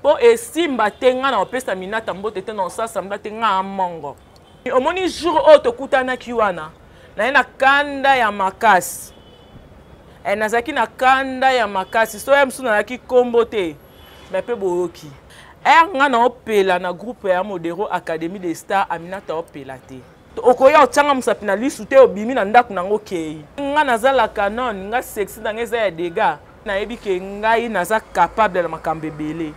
po esimba tenga na opesa minata mbote te na sasa mba tenga mongo omoni jour o to kutana kiwana na ena kanda ya makasi nazaki na kanda ya makasi so ya msuna yaki kombo te me pe boyoki nga na opela na groupe ya Modero Académie des Stars Aminata opela te okoya otanga musapi na lisu te obimi na ndaku nango kei nga nazala canon nga sexy na ngeza ya dega na yebi ke ngai naza capable na makambe belé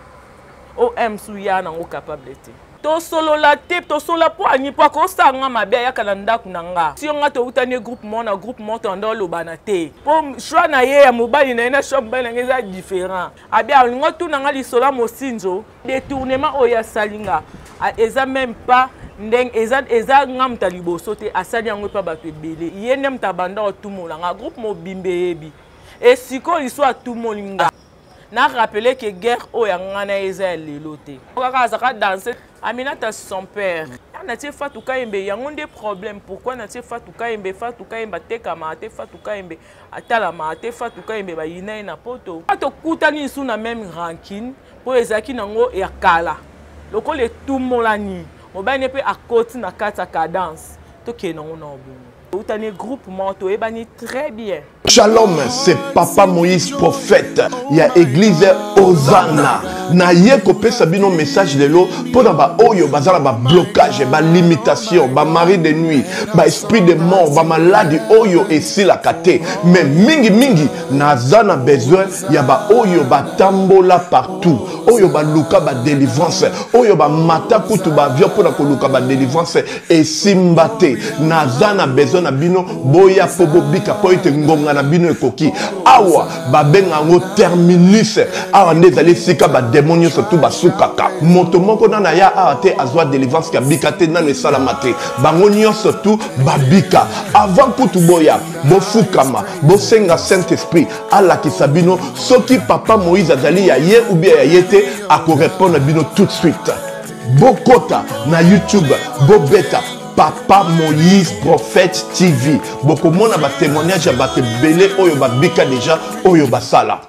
o msu ya nango capable te to solo la tip to solo po ani po ko sanga mabe ya kana ndaku nanga si nga to utani groupe mo to ndo lobana te po choix na ye ya mobali na ina shop ba ngeza différent abia ngo tu nanga li sola mosinzo détournement o ya salinga eza même pas ndeng eza ngamta liboso te asali yango pa bato ebele yene mtabanda otumola nga groupe mobimbe yebi et siko liswa tumolinga na rappeler que guerre o ya ngana eza lelo te kaka azaka danser Aminata son père na tie Fatou Kayembe yango nde problème pourquoi na tie Fatou Kayembe tekama te Fatou Kayembe atalama te Fatou Kayembe ba yina na poto to kutani su na même rancune po ezaki nango ya kala loko le tumolani mobane pe akoti na kata cadence to kenango na obu utani groupe moto ebani très bien. Shalom, c'est Papa Moïse prophète. Il y a église Hosanna. Na ye kopé sabino message de l'eau pour ba oyo bazala ba blocage, ba limitation, ba mari de nuit, ba esprit de mort, ba maladie oyo et si la kate. Mais mingi nazana besoin ya ba oyo ba tambola partout. Oyo ba luka ba délivrance, oyo ba mata kutu ba avion pour ko luka ba délivrance et simbate. Nazana besoin na bino boya pobo bika po ite ngonga na bino ekoki awa babenga ngo terminus awa ndezali sika ba démonio surtout basukaka moto moko na ya ate azwa délivrance ka bika te na le salamate bango nyonso surtout babika avant kutu boya bofukama bosenga Saint Esprit ala kisabino soki Papa Moïse azali ya ye ou bien ya yete ako répondre bino tout de suite bokota na YouTube bobeta Papa Moïse prophète TV. Beaucoup de monde a témoignage à battre belé oyo babika déjà oyo basala.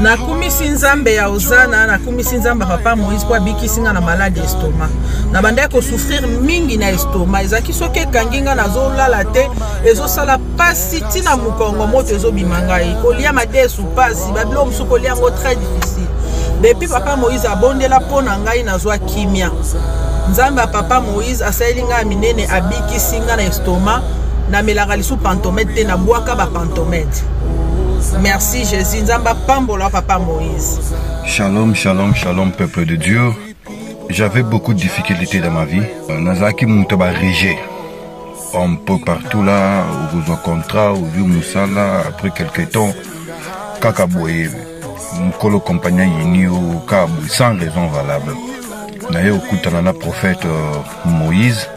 Na kumisi nzambe ya Hosanna na kumisi nzambe Papa Moïse kwa biki singa na malade estomac. Na banda ko souffrir mingi na estomac. Ezaki soke kanginga na zo lala te ezo sala pasi tina mukongo moto ezo bimangai. Kolia mate sou pasi bablo msu kolia ngo très difficile. Depuis Papa Moïse abondela pona ngai na zo kimia. Nzamba Papa Moïse asalinga minene abiki singa na estomac na melagalisu pantomètre na boaka ba pantomètre. Merci Jésus, Nzamba pambola Papa Moïse. Shalom, shalom, shalom peuple de Dieu. J'avais beaucoup de difficultés dans ma vie. Nazaki Moutaba Régé. Un peu partout là, où vous en contrat, où vous Moussala, après quelques temps, Kakaboye, Mkolo compagnon Yinio, Kabou, sans raison valable. Naye Okutanana prophète Moïse.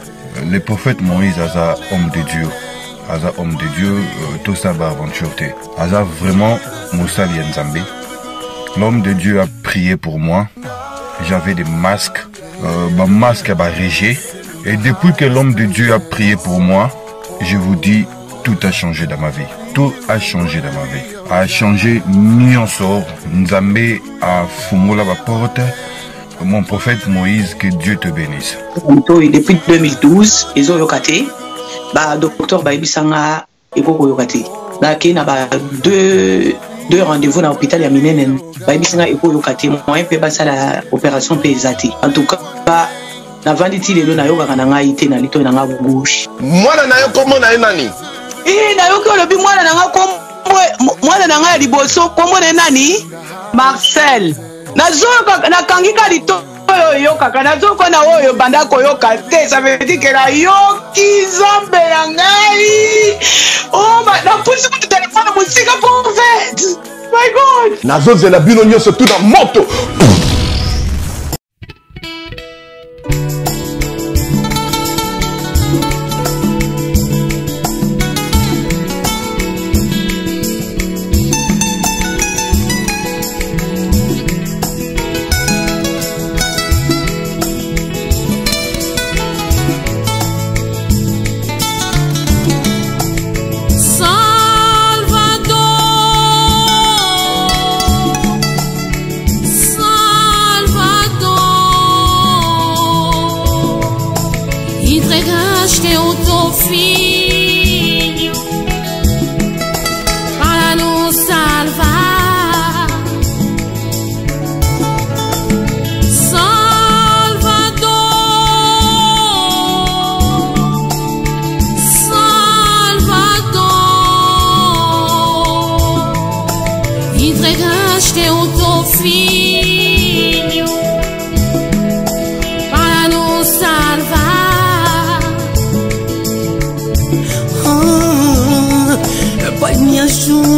Le prophète Moïse a homme de Dieu. Aza homme de Dieu, tout ça va aventure. Aza vraiment Moussa Lienzambe. L'homme de Dieu a prié pour moi. J'avais des masques. Ma masque a régé. Et depuis que l'homme de Dieu a prié pour moi, je vous dis, tout a changé dans ma vie. Tout a changé dans ma vie. A changé Nyonsor. Nzambe a fumola la porte. Mon prophète Moïse, que Dieu te bénisse. Depuis 2012, ils ont yokaté. Bah, docteur Baibisanga Eko Yokate. Là, qui n'a pas deux rendez-vous dans l'hôpital ya Minenen. Baibisanga Eko Yokate. Moi, je passe à l'opération PSAT. En tout cas, bah, na vanditi lelo na yoka kana ngai te na lito na nga gauche. Mwana na yo komo na nani? Na yo ko lobi mwana na nga kombo mwana na nga liboso kombo na nani? Marcel. Nazoka na kangika lito yo kaka nazoko na oyo banda koyoka te, ça veut dire que la yoki zombe ya ngai. Oh na pusi ku téléphone musika prophète. My God. Nazozela bino nyonso tout na moto. Salvador, teu filho para nos salvar. Salvador, entregaste teu filho para nos salvar. Pai, me ajuda.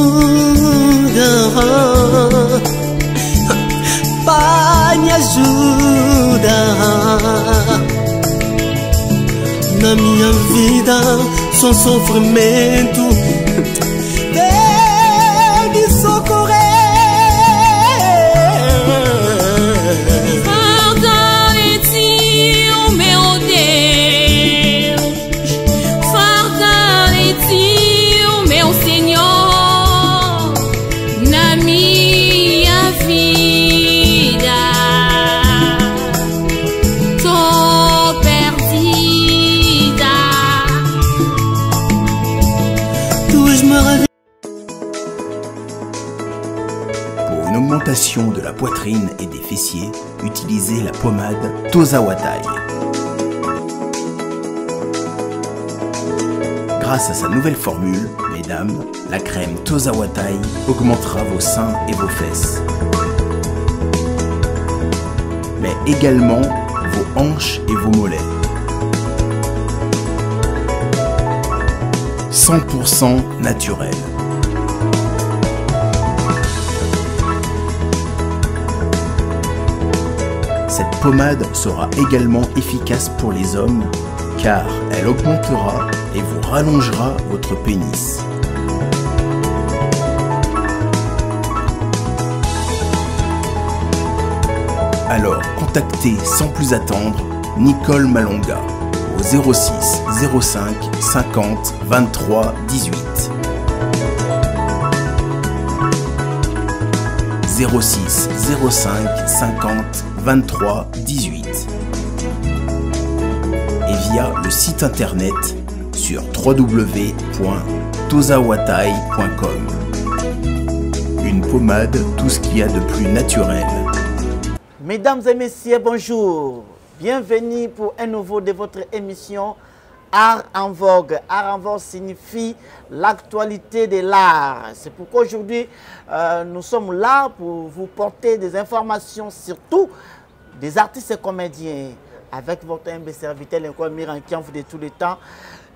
Pai, me ajuda. Na minha vida, só sofrimento. Vem me socorrer. Fortalece o meu Deus. Fortalece o meu Senhor na minha vida. Tô perdida. Tuas maravilhas. Pour une augmentation de la poitrine et des fessiers, utilisez la pommade Toza Watai. Grâce à sa nouvelle formule, mesdames, la crème Toza Watai augmentera vos seins et vos fesses, mais également vos hanches et vos mollets. 100% naturel. Cette pommade sera également efficace pour les hommes car elle augmentera et vous rallongera votre pénis. Alors contactez sans plus attendre Nicole Malonga au 06 05 50 23 18. 06 05 50 23 18 et via le site internet sur www.tozawatai.com. Une pommade, tout ce qu'il y a de plus naturel. Mesdames et messieurs, bonjour. Bienvenue pour un nouveau de votre émission Art en Vogue. Art en Vogue signifie l'actualité de l'art. C'est pourquoi aujourd'hui, nous sommes là pour vous porter des informations, surtout des artistes et comédiens. Avec votre humble serviteur, l'incroyable Miran Kiamfou de tous les temps.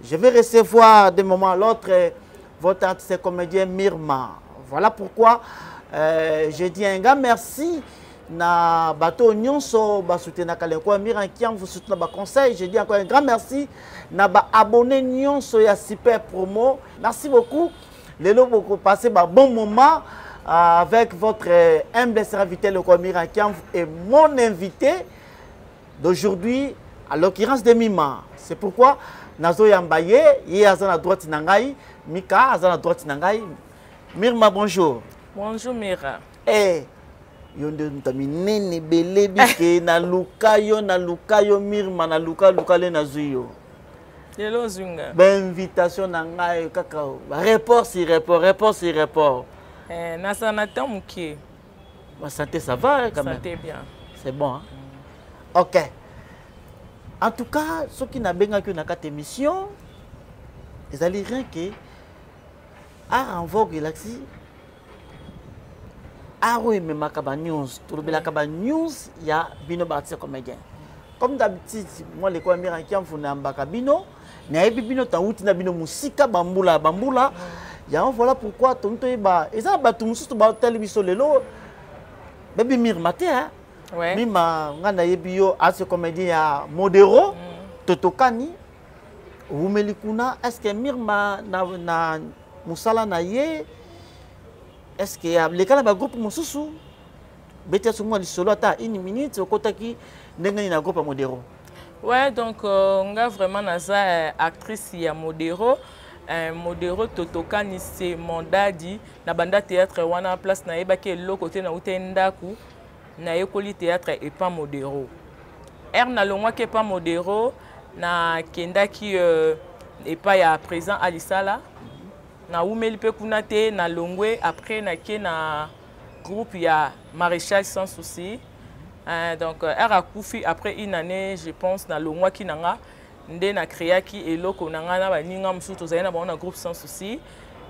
Je vais recevoir d'un moment à l'autre votre artiste et comédien Mirma. Voilà pourquoi je dis un grand merci. Na bateau nyonso ba soutenir l'incroyable Miran Kiamfou soutenir ba conseil. Je dis encore un grand merci. Na ba abonné nyonso ya super promo. Merci beaucoup. Les lots beaucoup passé un bon moment avec votre humble serviteur l'incroyable Miran Kiamfou et mon invité d'aujourd'hui, à l'occurrence de Mima. C'est pourquoi Nazo Yambaye, il y a à droite Nangai, Mika, à droite Nangai. Mirma, bonjour. Bonjour Mira. Eh, yonde ntamine bele bike na lukayo Mirma na luka le nazuyo. Hello Zunga. Ben invitation nangai kakao. Report sur report. Na sanata mukie. Ma santé ça va quand même. Santé bien. C'est bon hein? Ok. En tout cas, ceux qui n'ont pas eu cette émission, ils allaient rien que Art en Vogue Galaxy. Art oui, mais Makaba News. Tout le Makaba News, il y a Bino Bartier comédien. Comme d'habitude, moi, les comédiens qui ont fait un Bakabino, il y a Bino Taouti, Bino Musika, Bamboula. Il y a voilà pourquoi tout le monde est là. Tout le monde est télévision lelo. Baby Mirmate, hein. Ouais. Mima ngana yebio à ce comédien Modero Totokani Wumelikuna. Est-ce que Mirma na musala na ye? Est-ce que les cas na groupe mususu bete sur moi solo ata une minute okotaki ndenge na groupe Modero? Ouais, donc on a vraiment naza actrice ya Modero. Modero Totokani c'est mon daddy na banda théâtre wana place na yebaki lo côté na utendaku. Na école théâtre et pas Modero. Na longwa ke pas Modero, na kendaki epai ya président Alisala na umeli pe kuna te na longwe après na ke na groupe ya maréchal sans souci. Donc elle a koufi après une année je pense na longwa ki nanga nde na créaki eloko nanga na baninga musu tozali na bango na groupe sans souci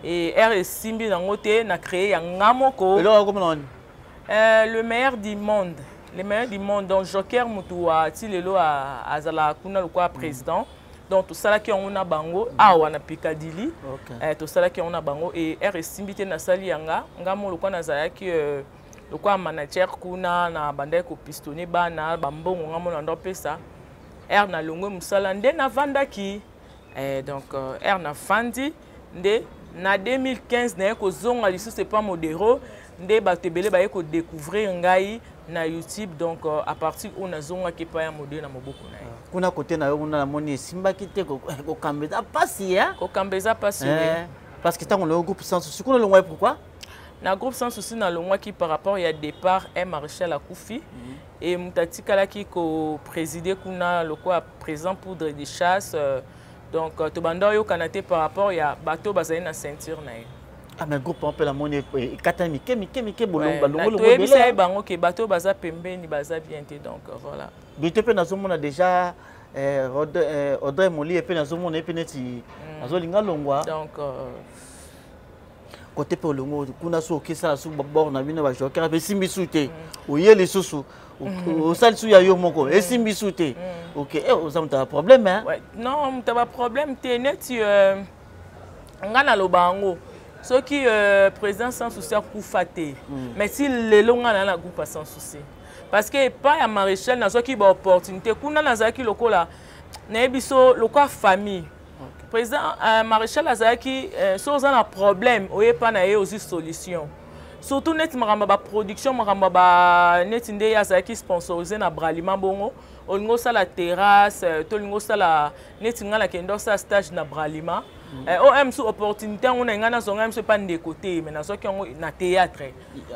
et elle simbi nango te na créé ya ngamoko le meilleur du monde. Les meilleurs du monde, donc Joker Moutoua, Tilelo Azala Kuna Lukwa président, donc tout ça là qui on a bango, Awana Picadilly, tout ça là qui on a bango et RSimbité na Salianga, Ngamo Lukwa Nazaya qui Lukwa manager Kuna na bandai ko pistonné bana, bambo Ngamo Nando Pesa, na Longo Musalande na Vandaki, donc na Fandi, na 2015 na ko zonga lisu c'est pas modéro, nde batebele ba ko découvrir ngai na YouTube donc à partir où na zonga ki pa ya modèle na moboko na ye. Kuna côté na yo na moni simba kite ko kambeza pasi ya ko kambeza pasi parce que tant le groupe sans souci kuna longwa pourquoi na groupe sans souci na longwa ki par rapport il y a départ un maréchal Akoufi et mutati kala ki ko présider kuna lokwa présent poudre de chasse donc to banda yo kanaté par rapport il y a bateau bazali na ceinture na ye. Ah mais groupe on peut la monnaie katami mike bolomba longo bele bango ke bateau baza pembeni baza bien te donc voilà bité pe nazo mona déjà Audrey Moli et pe nazo mona pe neti nazo linga longwa donc côté pe longo kuna so kisa su bord na bino ba joker be simbi souté oyeli susu o sal su ya yo moko e simbi souté OK o ça problème hein ouais non t'as pas problème te neti ngana lobango ce qui président sans souci à Koufaté mais si les longs à la groupe sans souci parce que pas à maréchal na ce qui ba opportunité kuna na zaki lokola na biso lokola famille président maréchal azaki so za na problème oye pa na ye aussi solution surtout net maramba ba production maramba ba net ndé azaki sponsorisé na Bralima bongo olingo sala terrasse tolingo sala net ngala kendo sa stage na Bralima OM sous opportunité on a ngana zonga M pas de côté mais na soki on na théâtre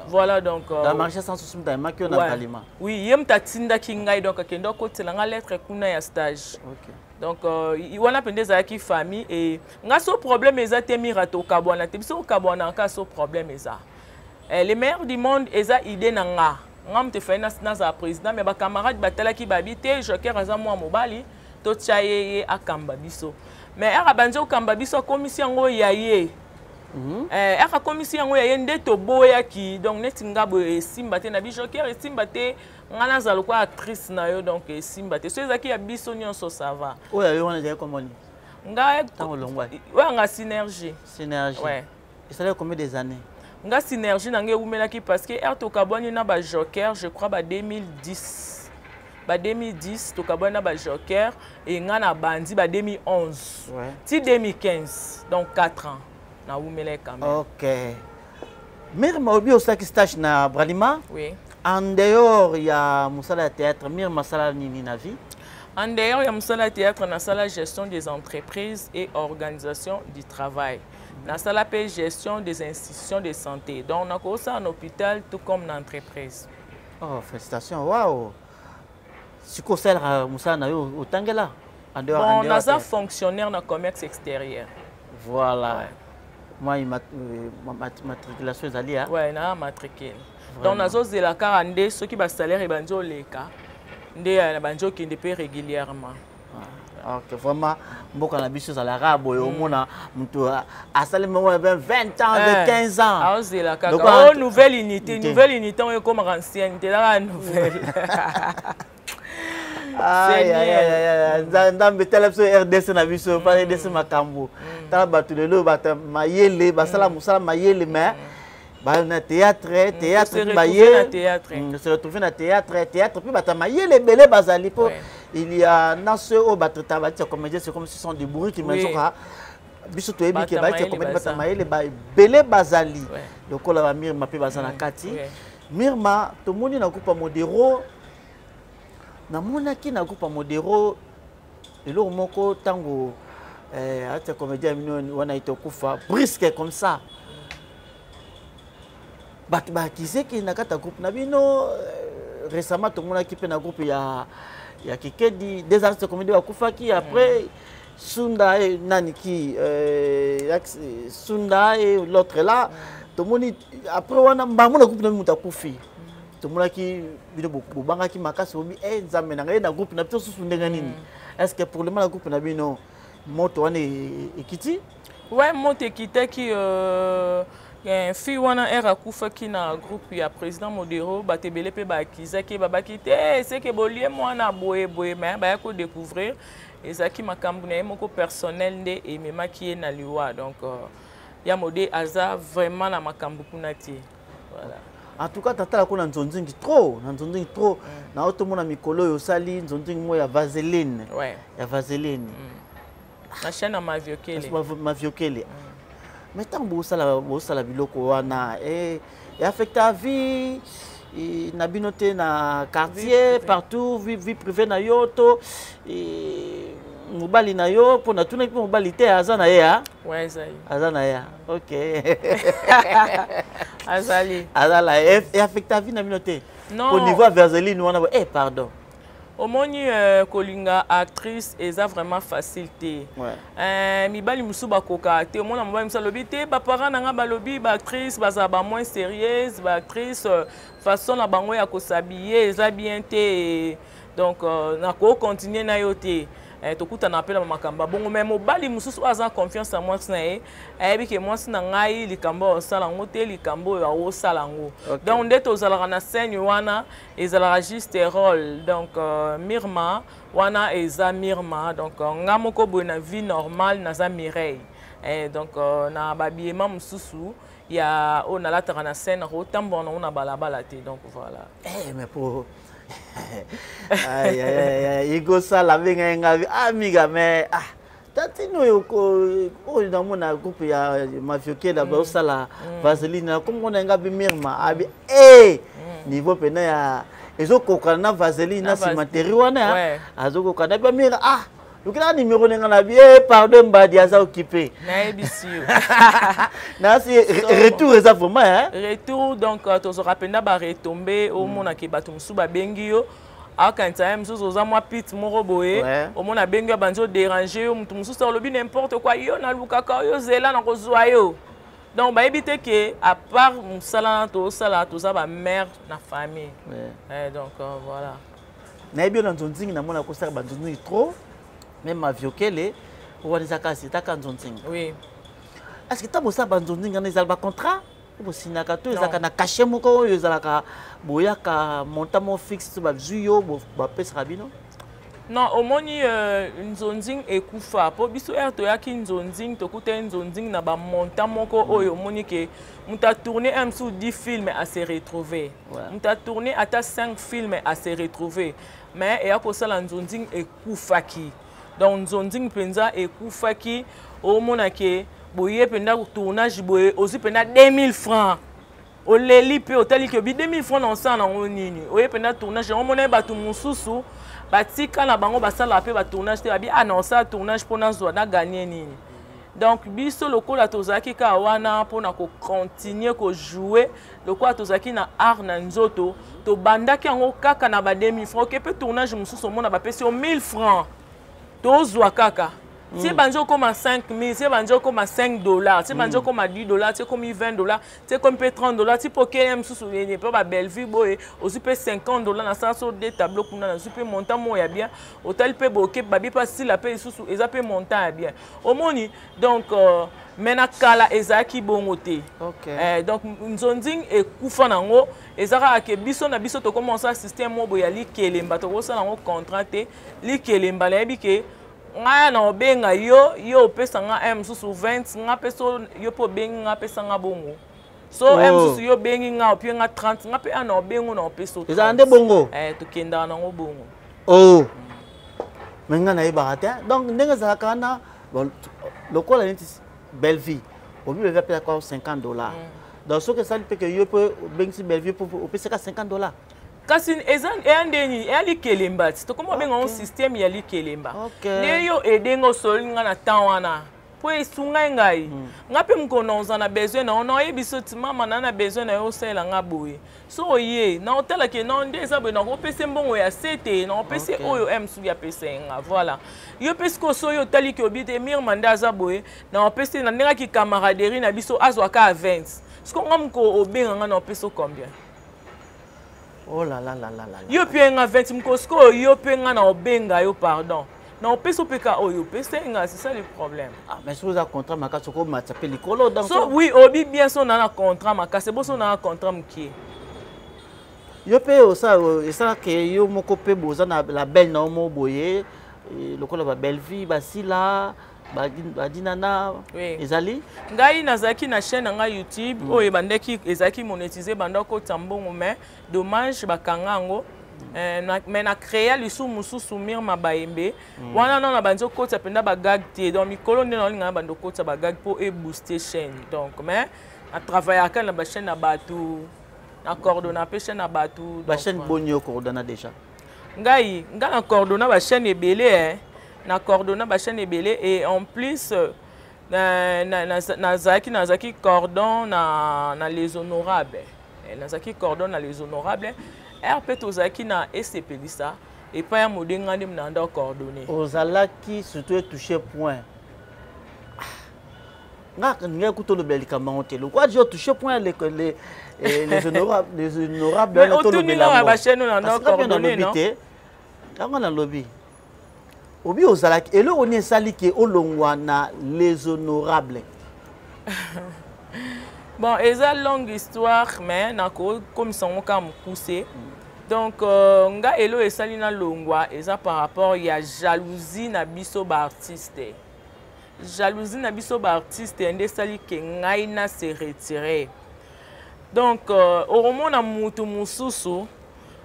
voilà donc la marché sans souci dans makio na Bralima oui yem tatinda kingai donc kendo côté la lettre kuna ya stage donc il wana pendeza ki famille et nga so problème eza te mirato kabwana te biso kabwana ka so problème eza les meilleurs du monde eza idée na nga ngam te fait na za président mais ba camarade batala ki babité joker aza moi mobali to chaye akamba biso mais aka banjo kamba biso commission ngo yaye aka commission ngo yaye nde to boya ki donc neti ngabo simba te na biso joker simba te ngana za lokwa actrice na yo donc simba te so ezaki ya biso nyonso ça va oya yo wana jaye komoni nga tango longwa ouais nga synergie ouais et ça fait combien des années nga synergie nangé umelaki parce que er to kaboni na ba joker je crois ba 2010 ba 2010 to kabona ba joker et ngana bandi ba 2011 ti 2015 donc 4 ans na umele quand même. OK. Mirma obi osaki stage na Bralima? Oui. En dehors il y a musala théâtre, Mirma sala nini na vie? En dehors il y a musala théâtre na sala gestion des entreprises et organisation du travail. Na sala pe gestion des institutions de santé. Donc on a commencé en hôpital tout comme dans entreprise. Oh félicitations. Waouh. Si vous avez un bon, on a fonctionnaire dans le commerce extérieur. Voilà. Moi, ma matriculation est allée. Oui, on a matriculé. Donc, on a la carande, ceux qui ont salaire et banjo les cas. On banjo qui ne paye régulièrement. Ok, vraiment, beaucoup de choses à l'arabe, au monde, à Salim, 20 ans, 15 ans. Ah, c'est la carte. Oh, nouvelle unité, on est comme ancienneté, la nouvelle. Ndambe television RDC na biso pas RDC makambo tala batu lelo bata mayele basala musala mayele mais ba na théâtre baye se retrouver na théâtre puis bata mayele belé bazali po il y a naso o batata bati comédien c'est comme si sont des bourris qui mensoka biso to ebi ke bati comédien bata mayele ba belé bazali lokola ba Mirma pe bazana kati Mirma to moni na coupa modero na monaki na groupe modéro eloko moko tango ata comédien mino wana itokufa brisque comme ça bat ba kizeki na kata groupe na bino récemment tout le monde qui fait un groupe il y a Kikedi des artistes comédie à Koufaki après Sunda et Naniki Sunda et l'autre là tout le monde après on a un groupe de muta Koufi tout le monde qui vient beaucoup banga qui makas obi zamena na groupe na plutôt sous nini est-ce que pour le moment le groupe na bino moto ane ekiti ouais moto ekite qui fi wana era kufa ki na groupe ya président Modero batebele pe ba kizaki babaki te c'est que bolie mwana boye mais ba ko découvrir ezaki makambu na moko personnel nde et mema ki na liwa donc ya modé aza vraiment na makambu kunati voilà. En tout cas tata ko na nzonzingi trop na otomona mikolo yo sali nzonzingi mo ya vaseline ouais ya vaseline na chaîne ma viokele mais tant bo sala biloko wana et affecte ta vie na binote na quartier partout vie privée na yoto mobali na yo pour na tuna mobali te azana ya ouais zali azana ya OK azali azala et affecte ta vie na binote non au niveau Vaseline wana pardon omoni kolinga actrice eza vraiment facilité ouais mibali musu bakoka te omona mobali musu alobi te baparent nanga balobi ba actrice baza ba moins sérieuse ba actrice façon na bango ya kosabiller eza bien te donc na ko continuer na yo te tokuta na appel makamba bongo mais mobali mususu aza confiance en moi na ye ayebi ke moi na ngai likambo osala ngo te likambo ya osala ngo donc nde tozalaka na scène wana ezalaka juste rôle donc Mirma wana eza Mirma donc nga moko boye na vie normale naza Mireille donc na babiema mususu ya on alataka na scène rotambo na balabala te donc voilà mais pour Igo sala benga ngavi amiga mais tatino yoko na mona groupe ya mafioke da ba sala vaseline comme on ngabi Mirma abi niveau pena ya ezokoka na vaseline na cimenterie wana azokoka na ba mira lukila numéro nenga na bien pardon mbadi aza occupé na ebisi na si retour eza vraiment retour donc tozora penda ba retomber au mona ke bato musu ba bengi yo akanza musu oza mwa pit moko boye au mona bengi banzo déranger yo mutu musu lobi n'importe quoi yo na lukaka yo zela na kozwa yo donc ba ebite ke à part musala to sala to za ba mère na famille donc voilà na ebio na nzonzingi na mona ko sala ba nzonzingi trop même ma viokele pour les akasi ta kanzonzingi oui est-ce que ta bossa banzonzinga na ezalba contrat ou sinaka to ezaka na cachet moko ezalaka boyaka montamo fixe ba zuyo ba pesa rabino non omoni nzonzing ekufa po biso to yaki nzonzing to kuta nzonzing na ba montamo ko oyo moni ke muta tourner un sous 10 films à se retrouver muta tourner ata 5 films à se retrouver mais et ako sala nzonzing ekufaki donc nzonzing penza ekufaki o mona ke boye penda tournage boye ozi penda 2000 francs o leli pe otali ke bi 2000 francs na sa na nini oye penda tournage o mona batu mususu batika na bango basala pe ba tournage te abi na sa tournage pona zo na gagner nini donc biso lokola tozaki ka wana pona ko continuer ko jouer lokola tozaki na art na nzoto to bandaki yango kaka na ba 2000 francs ke pe tournage mususu mona ba pesi o 1000 francs tozwa kaka si banjo comme 5000 si banjo comme $5 si banjo comme $10 si comme $20 si comme $30 si pour KM sous ne pas ba belle vie boy aussi peut $50 na ça sur des tableaux kuna na super montant mo ya bien hôtel pe boké babi pas si la paye sous eza pe montant ya bien au moni donc mena kala ezaki bongote donc nzonzing e kufa nango ezaka ke biso na biso to commencer système mo boya likelemba to kosa nango contrat likelemba la bike nga na obenga yo pesa nga susu 20 nga peso yo po bengi nga pesa nga bongo so susu yo bengi nga opie nga 30 nga pe ana obengo na peso eza ande bongo to kenda na ngo bongo menga na ibata donc ndenga za kana lokola niti belle vie obi be pesa kwa $50 donc ce que ça lui fait que yo peut bengi belle vie pour pesa $50 kasi ezan endeni ali kelemba to komo benga un système ya li kelemba ne yo edengo solinga na temps wana po esunga ngai nga pe mkono na besoin na ono yebiso ti mama na besoin na yo sala nga boye so ye na otala ke non des abwe na opese mbongo ya sete na opese oyo msu ya pese nga voilà yo pese ko so yo tali ke obite mir manda za boye na opese na ndinga ki camaraderie na biso azwa ka 20 sko nga mko obenga nga na opese combien oh là là là là là yo pe nga 20 mko sko yo pe nga na obenga yo pardon. Non, peso peka oyo pese nga c'est ça le problème. Ah mais si vous avez contrat makasi ko matapé likolo donc so oui obi bien son na contrat makasi bo son na contrat mkie. Yo pe o ça et ça que yo moko pe boza na la belle na mo boye lokolo ba belle vie basila badinana ezali ngai nazaki na chaîne nga YouTube oyo bandeki ezaki monétiser bandako tambongo mais dommage bakanga ngo mais na créer le sous mususu mir mabaembe wana non na banzo kota penda ba gag te donc mikolo nde na linga bando kota ba gag pour e booster chaîne donc mais na travailler kan na ba chaîne na batu na coordonner pe chaîne na batu ba chaîne bonyo coordonner déjà ngai na coordonner ba chaîne ebele na coordonner ba chaîne ebele et en plus na zaki cordon na les honorables na zaki cordon na les honorables RP tozaki na SCP lisa et pas ya modenga ndi mnanda coordonner ozalaki surtout toucher point nga kutolo belika mangote quoi je toucher point les honorables mais otuni na ba chaîne na coordonner non nga na lobby obi ozalaki elo oni esali ke olongwa na les honorables bon eza longue histoire mais nako comme ça on ka mpousser donc nga elo esali na longwa eza par rapport ya jalousie na biso ba artiste ende sali ke ngai na se retirer donc au na mutu mususu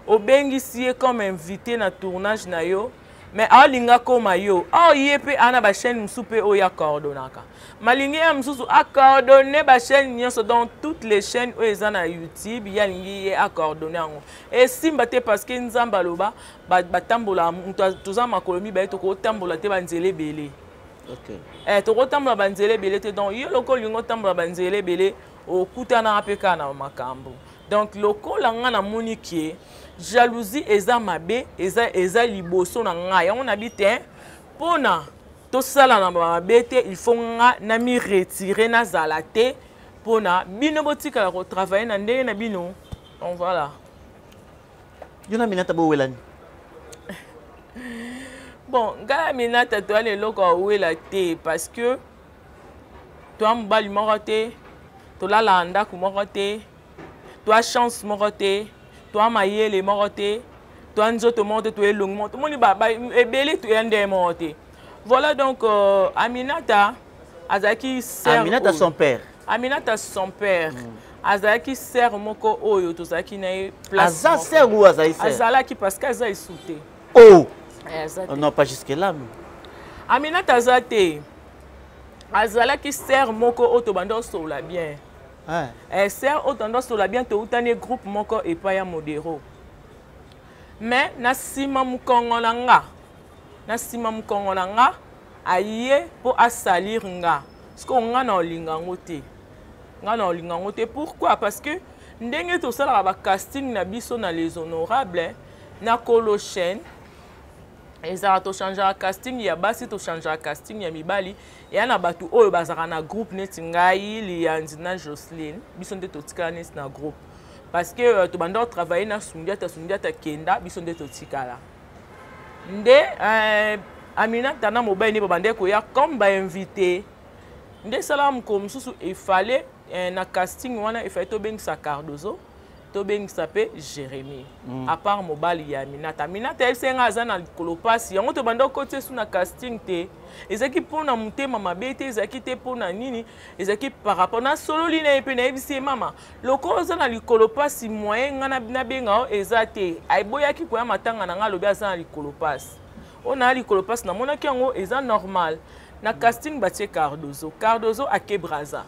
obengisi comme invité na tournage na yo mais alinga koma yo yepe ana ba chaîne musupe oya coordonaka malingi ya mususu a coordonner ba chaîne nyonso dans toutes les chaînes oyo na YouTube ya lingi a coordonner ngo et simba te parce que nzamba loba batambola toza makolomi ba to ko tambola te banzele belé OK to ko tambola banzele belé te donc yo loko lingo tambola banzele belé okutana apeka na makambo donc loko la nga na moniki jalousie eza mabe eza liboso na nga yango na bite pona to sala na mabe te il faut nga na mi retirer na zalate pona bino botika la ko travailler na ndenge na bino donc voilà yona minata bo welani bon nga minata to ale loko wela te parce que to ambali morote to la landa ku morote to a chance morote toi mayele morote toi nzoto monte toi longuement moni ba ebele to yande monte voilà donc Aminata azaki sœur Aminata son père azaki sœur moko oyo to zaki na place aza sœur ou azai sœur azalaki parce que azai souté oh non pas jusque là Aminata azate azalaki sœur moko oto bando sola bien sœur autant sola bien to utane groupe moko et pas ya modéro mais na sima mukongo nga aye po asalir nga parce que nga na olinga ngote pourquoi parce que ndenge to sala ba casting na biso na les honorables na kolo chaîne ezala to changer casting ya basi to changer casting ya mibali ya na batu oyo bazaka na groupe neti ngai Liandi na Jocelyne biso nde to tikala neti na groupe parce que to banda travailler na Sundiata kenda biso nde to tikala nde Aminata na mobile ni bande ko ya comme ba invité nde salam comme susu il fallait na casting wana il fallait to bengisa Cardozo to bengisa pe Jérémy à part mobile ya Aminata elle senga azana kolopasi yango to banda côté sous na casting te ezaki pona mutema mabete ezaki te pona nini ezaki par rapport na solo lina epe na ebisi mama loko za na likolopasi moyen ngana na benga ezate aiboyaki ko ya matanga na ngalo bia za na likolopasi ona likolopasi na mona kiango eza normal na casting batie Cardozo a Kebraza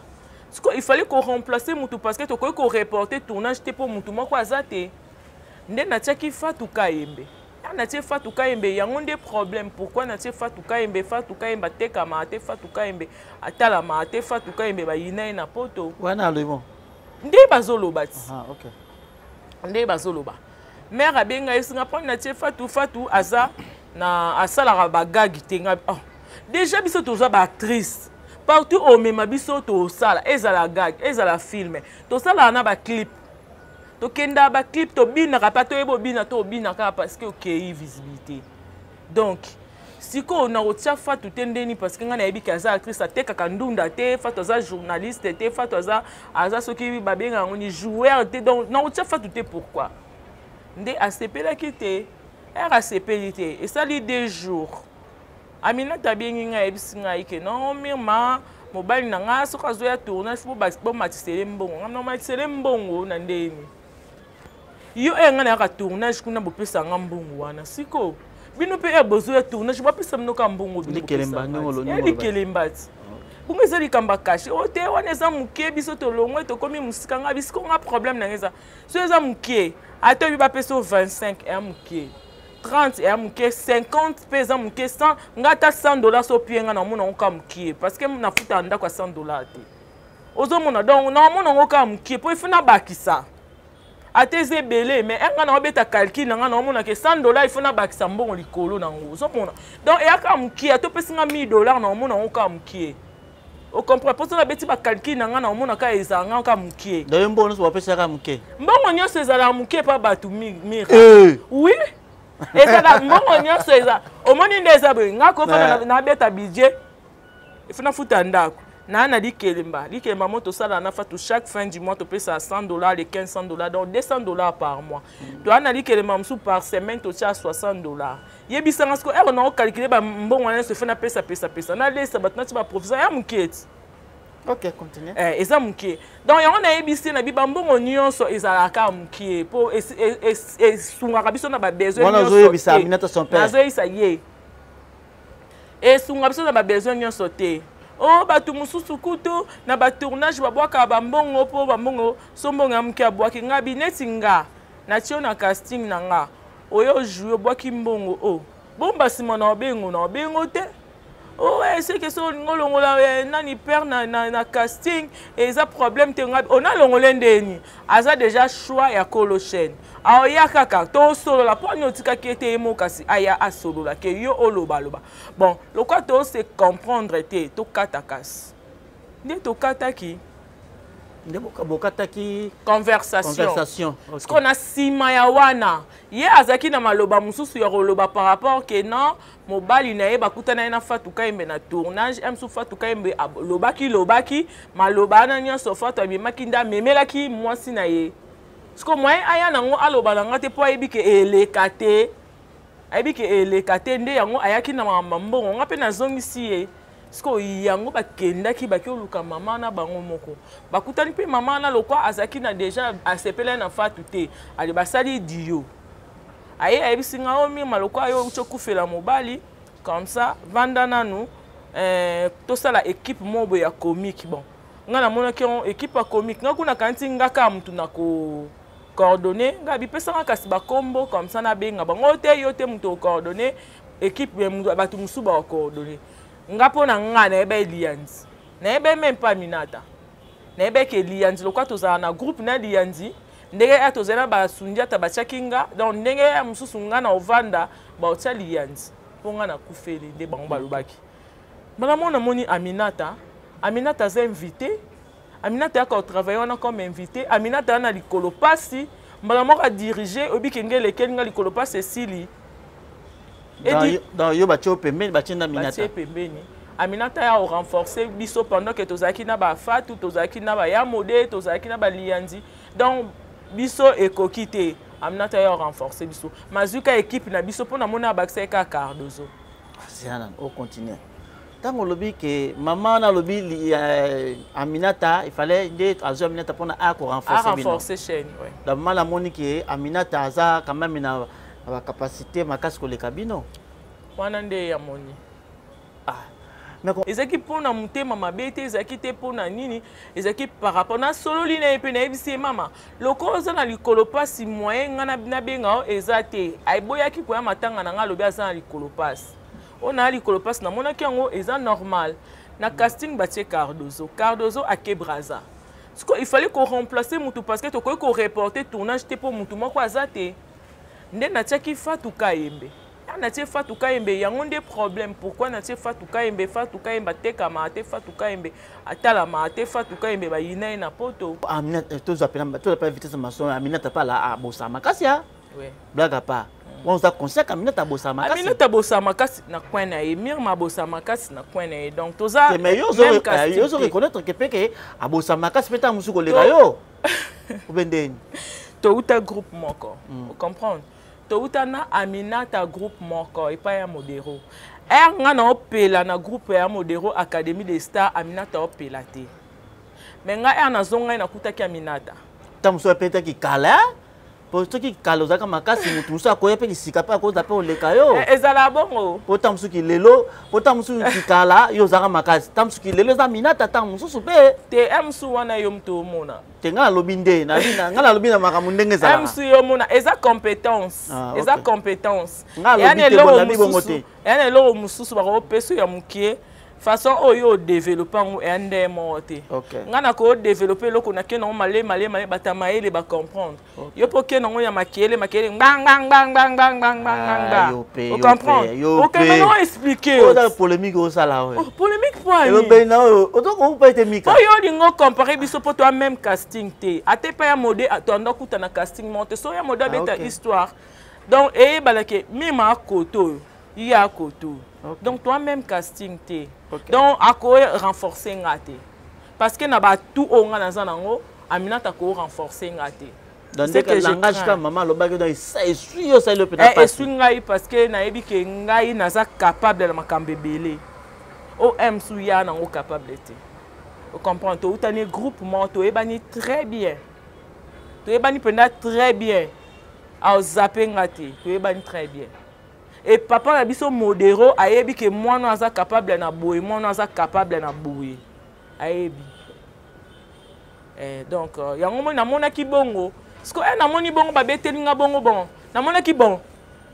il fallait qu'on remplace mutu parce que to ko reporter tournage te pour mutu moko azate nde na tiaki Fatou Kayembe natie Fatou Kayembe yango nde problème pourquoi natie Fatou Kayembe tekama te Fatou Kayembe atalama te Fatou Kayembe ba yina na poto wana le bon nde bazoloba ti OK nde bazoloba mère abenga esinga prendre natie Fatou aza na asala ba gag tenga déjà biso toza ba actrice partout au même biso to sala ezala gag ezala film to sala na ba clip to kenda ba clip to bina pa to ebo bina to bina ka parce que OK visibilité donc siko na otia Fatou tendeni parce que ngana yebi kaza actrice ateka kandunda te Fatou za journaliste te Fatou aza soki babenga ngoni joueur te donc na otia Fatou te pourquoi nde ACP ki te RACP te et ça li 2 jours Aminata bengi nga ebisinga ike non mima mobile na nga soka zo ya tournage bo matisele mbongo nga matisele mbongo na ndeni yo nga na ka tournage kuna bo pesa nga mbongo wana siko bino pe bozo ya tournage bo pesa mnoka mbongo bino kelemba ngolo ni kelemba bunga ezali kamba cash o te wana eza muke biso to longwe to komi musika nga bisiko nga problème na ngeza so eza muke ato bi ba pesa 25 et muke 30 et amuke 50 pesa muke 100 ngata $100 so pienga na mona onka muke parce que na futa ndako $100 te ozo mona donc na mona onka muke po ifuna bakisa ateze belé mais nga na obeta calcul nga na mona ke $100 ifuna bakisa mbongo likolo na ngo ozo mona donc e aka muke to pesinga $1000 na mona onka muke o comprend pour ça beti ba calcul nga na mona ka ezanga onka muke donc mbongo so pesa ka muke mbongo nyose ezala muke pa batu mira oui et ça là mbongo nyonso eza omoni ndeza boye ngako fana na beta budget ifuna futa ndako na likelemba moto sala na Fatou chaque fin du mois to pesa $100 les $1500 donc $200 par mois to ana likelemba msu par semaine to tia $60 yebisanga sko na calculer ba mbongo wana se fana pesa na lesa batna ti ba professeur ya muketi OK, continue. Eza mukie. Donc yango na yebisi na biba mbongo nyonso ezalaka mukie po sunga biso na ba besoin nyonso. Wana zo yebisa Aminata son père. Nazo yisa ye. Sunga biso na ba besoin nyonso te. Oh batu mususu kutu na ba tournage babwaka ba mbongo po ba mbongo so mbongo ya mukie abwaki ngabi netinga na tio na casting na nga. Oyo jouer bwaki mbongo bomba sima na obengo te. Oh, c'est que ça, nani perd na casting et ça problème te ngabi. On a longolendeni. Aza déjà choix ya kolochen. A ya kaka to solo la po nyotika ki ete emokasi aya asolo la ke yo oloba. Bon, le quoi to c'est comprendre te to katakas. Nde to kataki conversation. Parce qu'on a sima ya wana. Ye azaki na maloba mususu ya roloba par rapport que non mobali na ye bakutana na Fatou Kayembe na tournage emsu Fatou Kayembe lobaki maloba na nyonso Fatou abimaki nda memelaki mwasi na ye. Parce que moi aya nango aloba na ngate po ayebike elekate nde yango ayaki na mbongo ngape na zongisi ye. Sko yango bakendaki bakioluka mama na bango moko bakutani pe mama na lokwa azaki na déjà asepela na Fatou te ali basali dio aye ayebisinga omi malokwa yo chokufela mobali comme ça vanda nanu to sala équipe mobo ya comique bon nga na mona ki équipe ya comique nga kuna kanti ngaka mtu na ko coordonner nga bipesa nga kasi ba combo comme ça na benga bango te yo te mtu coordonner équipe batu musu ba coordonner ngapo na nga na ebe lianzi na ebe même pas Aminata na ebe ke lianzi lokwa tozala na groupe na lianzi ndenge ya tozala ba sundia tabachakinga donc ndenge ya mususu nga na ovanda ba otia lianzi ponga na kufeli nde bango balobaki bana mona moni Aminata za invité Aminata ya ko travailler on comme invité Aminata na likolo pasi mbala moko a diriger obikenge lekel nga likolo pasi sili dans yo batio pembeni batinda Aminata pembeni Aminata ya renforcer biso pendant que tozaki na ba Fatou tozaki na ba ya mode tozaki na ba lianzi donc biso ekokite Aminata ya renforcer biso mazuka équipe na biso pona mona bakse ka Cardozo siana on continue tango lobi que maman na lobi Aminata il fallait de azo Aminata pona a ko renforcer chaîne ouais dans mala monique Aminata aza quand même na la capacité makasi ko le cabino wana nde ya moni ezaki mpona motema mabe te ezaki te mpona nini ezaki par rapport na solo lina ye mpe nayebisi ye mama lokola oza na likolo mpasi moyen nga nabenga o eza te ayeboyaki koya matanga na nga alobi aza na likolo mpasi oyo na ya likolo mpasi namonaki yango eza normal na casting batie Cardozo ake Braza il fallait qu'on remplace mutu parce que tokoki koreporte tournage te mpo mutu moko aza te nde natiaki Fatou Kayembe natie Fatou Kayembe yango nde problème pourquoi natie Fatou Kayembe atekama ate Fatou Kayembe atalama ate Fatou Kayembe bayina ye na poto Aminata tozapela vitesse mason Aminata pala abosama makasi ya blague à part on a conscient qu'Aminata abosama makasi Aminata abosama makasi na coin na ye Mirma abosama makasi na coin na ye donc toza mais yo reconnaître que peke abosama makasi peta musu kolega yo obendeni to uta groupe moko vous comprendre touta na Aminata groupe moko epa ya modero nga na opela na groupe ya modero Académie des Stars Aminata opela te mais nga na zonga na kutaki Aminata tamuso apeta ki kala po soki kala ozaka makasi mutu muso akoya pe kisika pe akoza pe oleka yo ezala bongo po tamuso ki lelo po tamuso ki kala yo ozaka makasi tamuso ki lelo za Aminata tamuso pe te emsu wana yo mto mona tenga lobi nde na bina ngala lobi na makamu ndenge zala emsu yo mona eza compétence eza compétence ngala lobi te bongo te yana eloko mususu bako peso ya mukie façon oyo développer ngo ende mote ngana ko développer loko na kena male batama ele ba comprendre yo poke na ngo ya makele bang vous comprendre OK maintenant expliquer o da polémique au sala ouais polémique quoi yo be na o to ko pa te mika yo lingo comparer biso po toi même casting te ate pa ya mode atanda kuta na casting monte so ya mode beta histoire donc balake mima koto ya koto donc toi même casting te donc à quoi renforcer ngate parce que na ba tout on a dans nango Aminata ko renforcer ngate dans le langage comme maman le bagage dans ça essuie ça le peut-être pas essuie ngai parce que na yebi ke ngai naza capable de makambe belé o suya nango capable te vous comprenez to utani groupe moto ebani très bien to ebani penda très bien a zapper ngate to ebani très bien. Et papa a biso modéro ayebi que moi nous aza capable na boye moi nous aza capable na boye ayebi donc yango mo na mona ki bongo parce que na moni bongo ba betelinga bongo bon na mona ki bon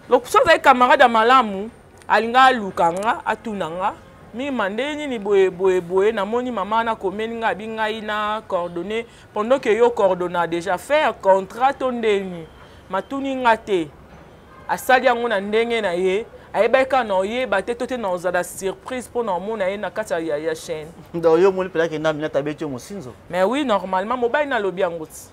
donc so za camarade malamu alinga lukanga atunanga mi mandeni ni boye na moni mama na komeninga binga ina coordonner pendant que yo coordonna déjà faire contrat tondeni matuni ngate asali yango na ndenge na ye ayebaka na ye bateto te na ozala surprise pour na mona ye na kati ya chaîne donc yo moni pela ke na Aminata beti yo mosinzo mais oui normalement mobile na lobi yango ti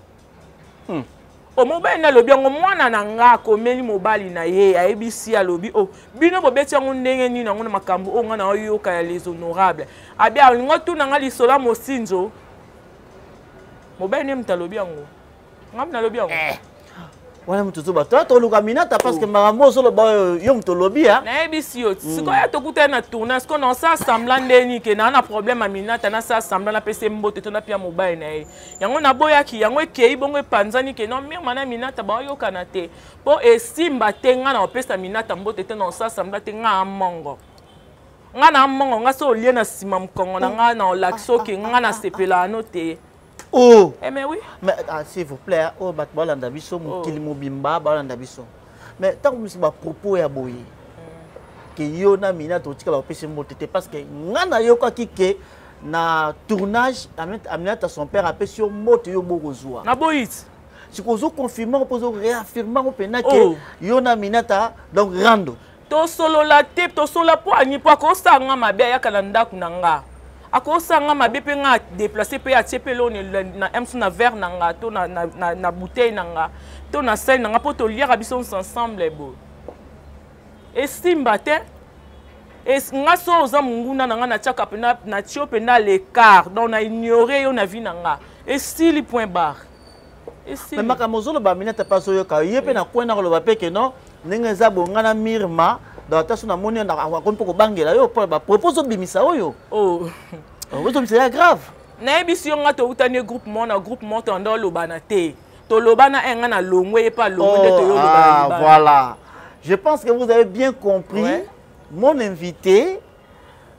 o mobile na lobi yango mwana na nga komeli mobile na ye ayebisi alobi o bino bobeti yango ndenge nini yango na makambo o nga na oyoka ya les honorables abi alingo tu na nga lisola mosinzo mobile ne mtalobi yango ngam na lobi yango wana mtuzo bato to luka Aminata parce que marambo solo ba yo mtolobi ya na ebisi yo siko ya tokuta na tournage siko na sa semblant ndeni ke na problème Aminata na sa semblant na pese mbote to na pia mobile na ye yango na boyaki yango ekei bongo epanzani ke no mire mana Aminata ba yo kana te po esimba te nga na pesa Aminata mbote te na sa semblant te nga amongo nga na amongo nga so lie na sima mkongo na nga na lakso ke nga na sepela no te. Oh, mais oui. Mais s'il vous plaît, oh bat balanda biso mukili mobimba balanda biso. Mais tant que ba propos ya boye. Que yo na Aminata otika la pese motete parce que ngana yo ka kike na tournage Aminata son père appelle sur moto yo bokozwa. Na boyit. Si kozo confirmer pozo réaffirmer au pena que yo na Aminata donc rando. To solo la tip to solo po ani po ko sanga mabe ya kalanda kunanga. Ako sanga mabe pe nga déplacer pe atie pe lo na emsu na verre nanga to na bouteille nanga to na sel nanga po to lire biso ensemble bo. Estimba te es nga so za munguna nanga na chaka pe na tio pe na l'écart donc na ignorer yo na vie nanga. Estili point barre. Mais makamozolo ba Aminata paso yo ka yepe na kwena ko ba pe ke non ndenge za bonga na Mirma dans ta sona moni na akon poko bangela yo ba propose bimisa oyo oh c'est grave na ebisi yo nga to utani groupe mon to ndo lobana te to lobana enga na longwe pa longwe to yo lobana. Voilà, je pense que vous avez bien compris. Mon invité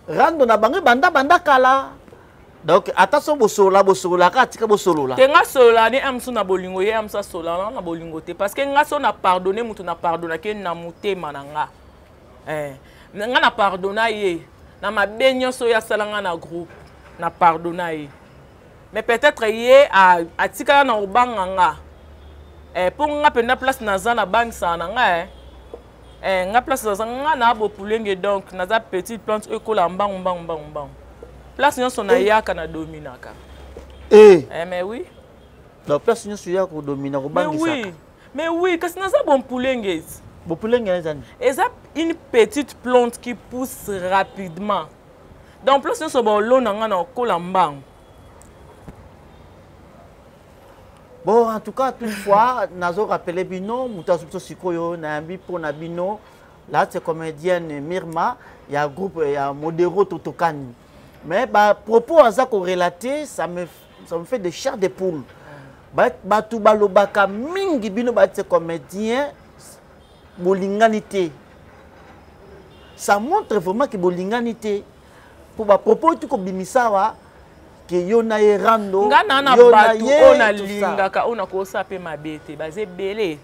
rando na bango banda kala. Donc attention bosola katika bosolola. Te nga sola ni amsu na bolingo ye amsa sola na bolingo te parce que nga so na pardonner mutu na pardonner ke na mutema na nga. Nga na pardonner ye na mabenyo so ya salanga na groupe na pardonner ye. Mais peut-être ye a tika na obanga nga. Pour nga penda place na za na bank sa na nga nga place na za nga na bo pulenge donc na za petite plante ekola mbang. Place nyonso na yaka na dominaka. Mais oui. Donc place nyonso yaka ko domina ko bangi saka. Mais oui, kasi na za bon pulenge. Bon pulenge ezani. Eza une petite plante qui pousse rapidement. Donc place nyonso bon lo na nga na kola mbang. Bon, en tout cas, toutefois, Nazo rappelé Bino, Moutassouto Sikoyo, Nambi pour Nabino, là, c'est comédienne Mirma, il y a un groupe, il y a Modero Totokani. Mais, propos à ça qu'on relaté, ça me fait des chairs de poule. Tout balobaka mingi Bino, c'est comédien, bolinganité. Ça montre vraiment que bolinganité. Pour propos, tout comme Bimisawa, que yona erando ngana na batu ona lingaka ona ko sape mabete baze belé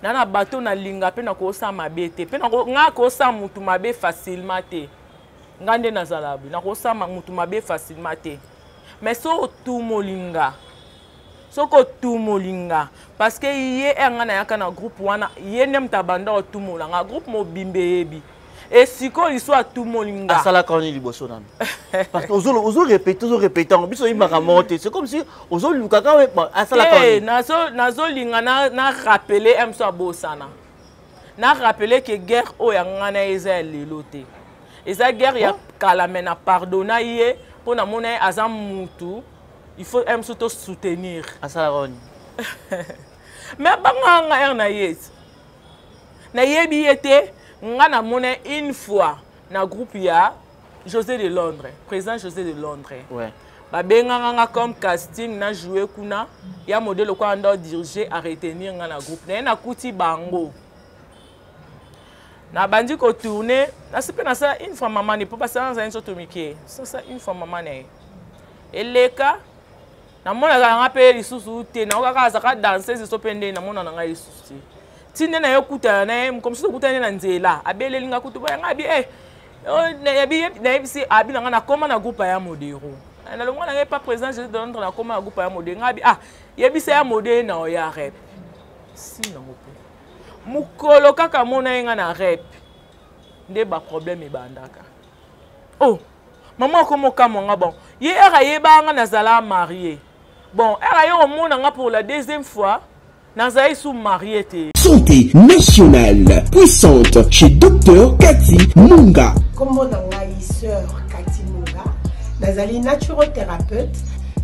nana batu na linga pe na ko sa mabete pe na nga ko sa mutu mabe facilement te ngande na zalabi na ko sa mutu mabe facilement te mais so tu molinga soko tu molinga parce que yé ngana yaka na groupe wana yé nem tabanda o tu molanga groupe mo bimbebi. Et si quand il soit tout molinga. Ah ça là quand il liboso nan. Parce que ozo répéter toujours répétant. Biso il m'a remonté. C'est comme si ozo lukaka ah ça là quand. Nazo linga na rappeler em so bosana. Na rappeler que guerre o ya ngana eza lelote. Eza guerre ya kala mena pardonna yé pour na mona azam mutu. Il faut em so to soutenir. Ah ça là quand. Mais banga nga na yes. Na yebi yete nga na mona une fois na groupe ya José de Londres, président José de Londres. Ouais. Ba benga nga comme casting na jouer kuna ya modèle ko ando diriger à retenir nga na groupe. Na kuti bango. Na bandi ko tourner, na sipe na ça une fois maman ne peut pas ça dans un autre mike. Ça une fois maman ne. Eleka na mona nga pe lisusu te na ka za danser so pende na mona nga lisusu. Tine na yokuta na comme si okuta na nzela abeleli nga kutu ba ngabi na bisi abi na koma na groupe ya modero na longo na pas présent je donne na koma na groupe ya modero ngabi yebisa ya modero na ya rep si na ngope mukolo kaka mona nga na rep nde ba problème ebandaka oh maman komo kamo nga bon ye era yeba nga na zala marié bon era yo mona nga pour la deuxième fois Nazaï sous marié. Santé nationale puissante chez Dr Cathy Munga. Comme mon sœur Cathy Munga, Nazali naturothérapeute,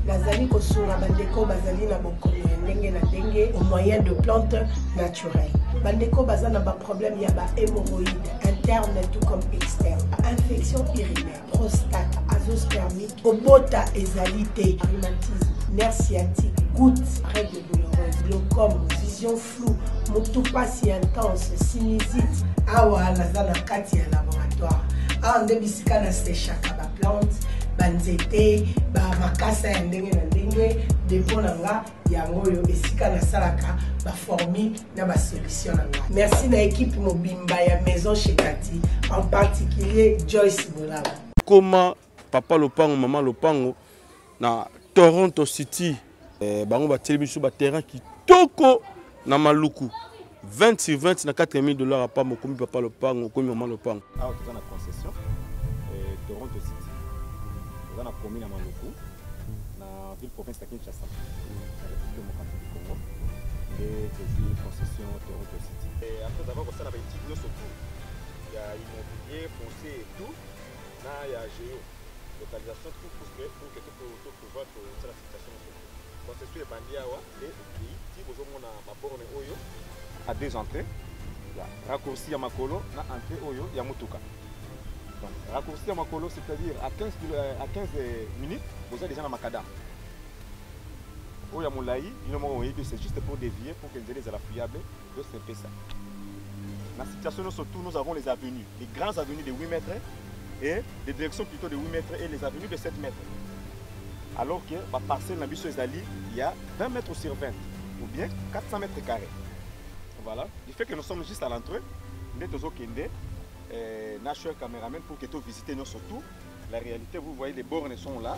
Nazali Kosura Bandeko Bazali na Bokomi Ndenge na Dengue au moyen de plantes naturelles. Bandeko Bazana ba problème ya ba hémorroïdes interne tout comme externe, infection urinaire, prostate, azoospermique, obota ezalité, rhumatisme, nerf sciatique, gouttes, règles douloureuses, glaucome, vision floue, motopasi intense, sinusite. Awa nazana kati ya laboratoire. Awa nde bisika na séchaka ba plante, banzete, ba makasa ya ndenge na ndenge, dépôt nanga yango yo esika na salaka ba formi na ba solution nanga. Merci na équipe mobimba ya maison chez Cathy, en particulier Joyce Bolaba. Comment papa Lopango, maman Lopango na Toronto City, bango ba télévision ba terrain qui toko na Maluku 20 sur 20 na $4,000 à pas mokomi papa Lopango, komi maman Lopango. Ah, tu as la concession Toronto City. Tu as la commune à Maluku, na ville province de Kinshasa. Et c'est concession Toronto City. Et après avoir ça, on a une petite surtout. Il y a immobilier, foncier et tout. Là, il y a géo, localisation, tout pour que tout pouvoir faire la situation. Concession est bandit et si vous avez ma borne Oyo à 2 entrées, raccourci à Makolo, na entrée Oyo, il y a Mutuka. Donc, raccourci à Makolo, c'est-à-dire à 15 minutes, vous avez déjà dans Makadam. Oya Moulaï, c'est juste pour dévier, pour que les affiliables, c'est ça. Dans la situation, surtout, nous avons les avenues, les grandes avenues de 8 mètres, et des directions plutôt de 8 mètres et les avenues de 7 mètres. Alors que la parcelle Nabiso Ezali, il y a 20 mètres sur 20 ou bien 400 mètres carrés. Voilà, du fait que nous sommes juste à l'entrée, nous sommes National Cameraman pour que tu visites nous surtout. La réalité, vous voyez, les bornes sont là,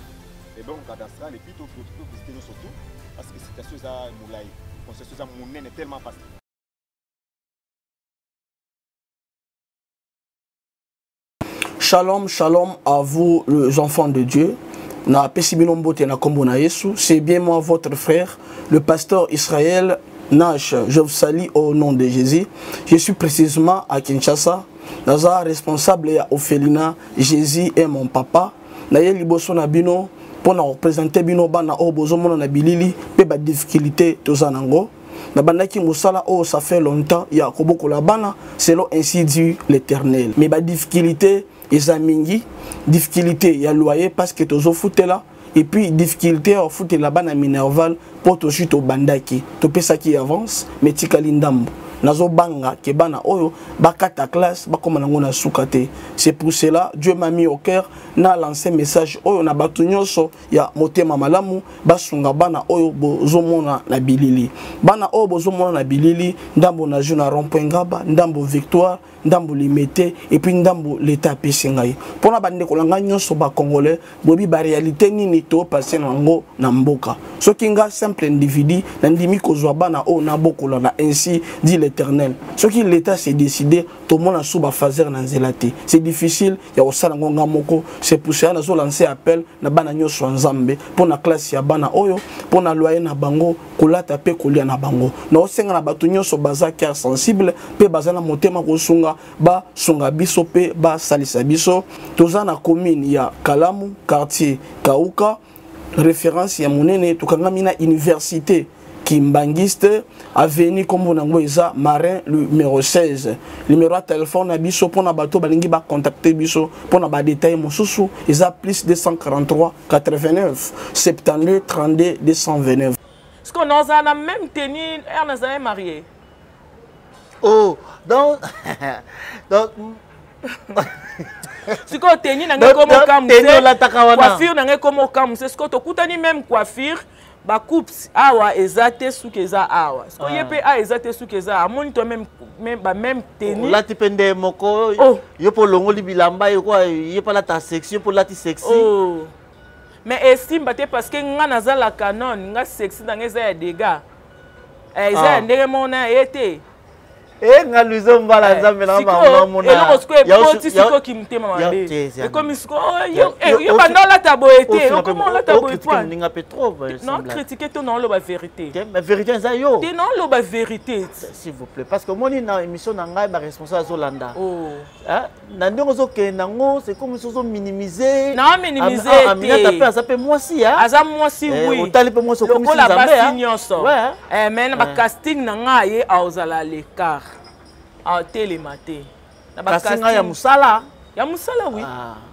les bornes cadastrales, et puis tu peux visiter nous surtout parce que c'est quelque chose à Moulay. C'est quelque chose à Moulay, est tellement facile. Shalom, shalom à vous les enfants de Dieu. C'est bien moi votre frère, le pasteur Israël Nash. Je vous salue au nom de Jésus. Je suis précisément à Kinshasa. Naza responsable à Ophelina. Jésus est mon papa. Naye liboso na bino pour na représenter bino bana o bozomo na bilili pe ba difficulté tozanango. Na bandaki musala oh ça fait longtemps ya koboko la bana selon ainsi dit l'Éternel. Mais ba difficulté ezamingi difficulté ya loyer parce que tozo foutela et puis difficulté au foot la bana minerval pour to chute au bandaki to pesa qui avance mais tikali ndambo nazo banga ke bana oyo bakata classe bakoma nango na sukate. C'est pour cela Dieu m'a mis au cœur na lancé message oyo na batu nyonso ya motema malamu basunga bana oyo bozomona na bilili bana oyo bozomona na bilili ndambo na juna rond-point Ngaba ndambo Victoire ndambo limité et puis ndambo l'état pesingai pona bande kolanga nyonso ba congolais bobi ba réalité nini to passer nango na mboka soki nga simple individu na ndimi kozwa bana o na bokola na ainsi dit l'Éternel soki l'état s'est décidé to mona suba fazer na nzelati c'est difficile ya osala ngonga moko. C'est pour ça na zo lancer appel na bana nyonso nzambe pona classe ya bana oyo pona loyer na bango kolata pe kolia na bango na osenga na batu nyonso baza cœur sensible pe baza na motema kosunga ba sunga biso pe ba salisa biso toza na commune ya Kalamu quartier Kauka référence ya monene tokanga mina université Kimbangiste avenue comme nango eza Marin numéro 16 numéro de téléphone na biso pona bato balingi ba contacter biso pona ba détail mosusu eza plus 243 89 72 32 229. Est-ce qu'on a la même tenue on est marié? Oh, donc si ko tenue nanga comme coiffure nanga comme comme c'est ce que to kutani même coiffure ba coupe awa ezate sukeza awa ce que yepe a ezate sukeza amoni to même ba même tenue la tipende moko yo po longoli bilamba yo quoi yepa la ta section pour la ti sexy. Oh mais estime bate parce que nga naza la canon nga sexy dans les ya dégâts eza ndenge mona été nga luzo mbala nzambe na mama mona ya boti siko kimtema mabe et comme siko yo bandola tabo été comment la tabo point ninga petro non critiquer ton non la vérité mais vérité ça yo non la vérité s'il vous plaît parce que moni na émission na ngai ba responsable Zolanda na ndongo zo ke nango c'est comme so minimiser non minimiser amina tapé ça peut moi si aza moi si oui otali pe moi so comme ça ouais mais na casting na ngai a ozala l'écart en télématé na ba casting ya musala oui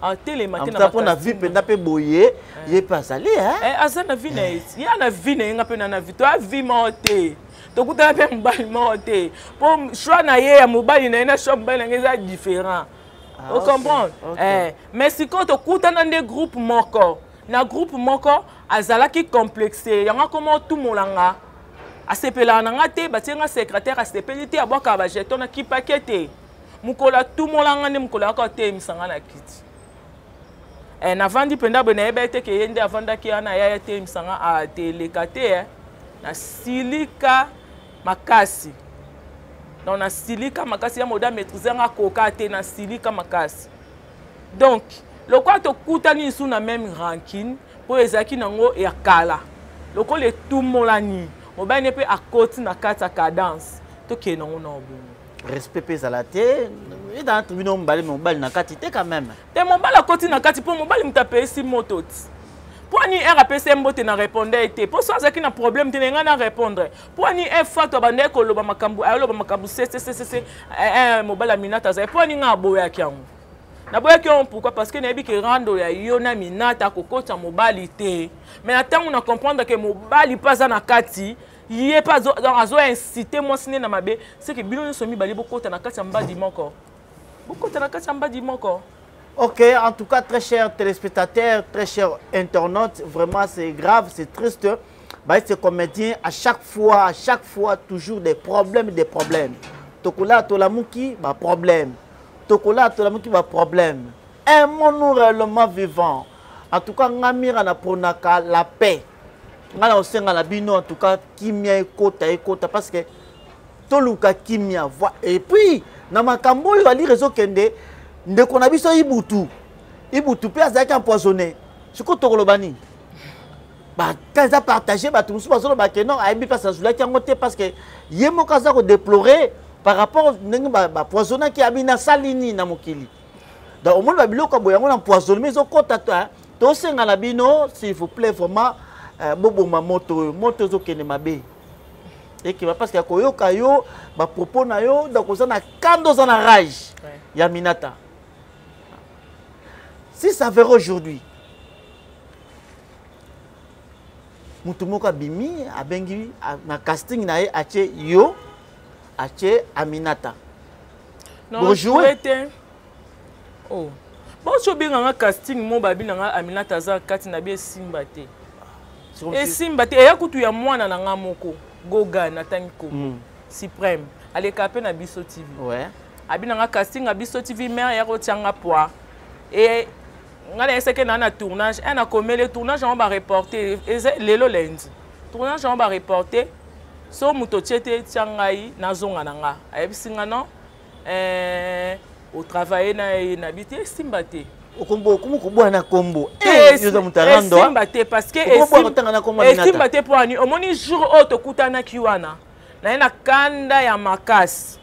en télématé na ba na vie pe na pe boye ye pas aller asa na vie na ya na vie na pe na vie to a vie monter to kuta pe mbali monter pour choix na ye ya mobali na choix mbali na ngeza différent vous comprenez mais si quand to kuta na des groupes moko na groupe moko azalaki complexé yanga comment tout molanga asepela nanga te batenga secrétaire asepeli te aboka ba jeton na kipakete mukola tout molanga ne mukola ka te misanga na kiti na vandi penda bena ebete ke yende avanda ki ana ya te misanga a telekate na silika makasi donc na silika makasi ya moda maîtriser nga koka te na silika makasi donc le quoi to kutani sous na même rancune pour ezaki nango ya kala le quoi le tout molani mobile ne peut à côté na kata cadence to ke nango na obu respect pesa la te et dans tribunal mobile na kati te quand même te mobile à côté na kati pour mobile mtape si moto pour ni RPC mbote na répondre été pour ça zaki na problème te nga na répondre pour ni fa to bande ko loba makambu aloba makambu c'est mobile aminata za pour ni nga boya kyango na boya kyango pourquoi parce que na bi ke rando ya yona minata kokota mobile te mais attends on a comprendre que mobile pas na kati yé pas azo inciter moi siné na mabe c'est que bino somi bali bokota na kati mbadi moko bokota na kati mbadi moko Ok, en tout cas, très chers téléspectateurs, très chers internautes, vraiment c'est grave, c'est triste. Bah, ces comédiens, à chaque fois, toujours des problèmes. Tokola, Tolamouki, bah, problème. Tokola, Tolamouki, bah, problème. Un monde réellement vivant. En tout cas, Ngamira na pronaka la paix. Ngala osenga la bino, en tout cas, kimia ekota, parce que toluka kimia. Et puis, na makambo yo ali réseau kende. Ndeko na biso Ibutu pe azaki empoisonné. Siko tokolobani. Ba quand ça partagé ba tout so ba que non aibi pas ça zulaki yango te parce que yemo kaza ko déplorer par rapport ndenge ba poisonné ki abina salini na mokili. Donc au moins ba biloko boyango na empoisonné mais okota to senga na bino s'il vous plaît vraiment bobo moto zo kene mabe. Et qui va parce que koyoka yo ba propos na yo donc ça na kando za na rage ya Minata. Si ça verra aujourd'hui, Moutoumouka Bimi a bengi na casting na ache yo ache Aminata. Non, bonjour. Oh. Bon, je suis bien casting mon babi na Aminata za kati na bien Simbate. Et Simbate e ya kutu ya mwana na ngamoko Goga na Taniko. Suprême. Ale kapé na Biso TV. Ouais. Abi na casting na Biso TV mère ya rotianga poa. Et on a essayé de tournage, on a commis le tournage, on va reporter les lundi. Tournage, on va reporter. So mutochete tiangai na zonga nanga. Ayebisi ngano au travail na habité Simbate. Okombo kumu na kombo. Yoza mutarando. Simbate parce que Simbate pour ani au moni jour auto kutana kiwana. Na kanda ya makasi.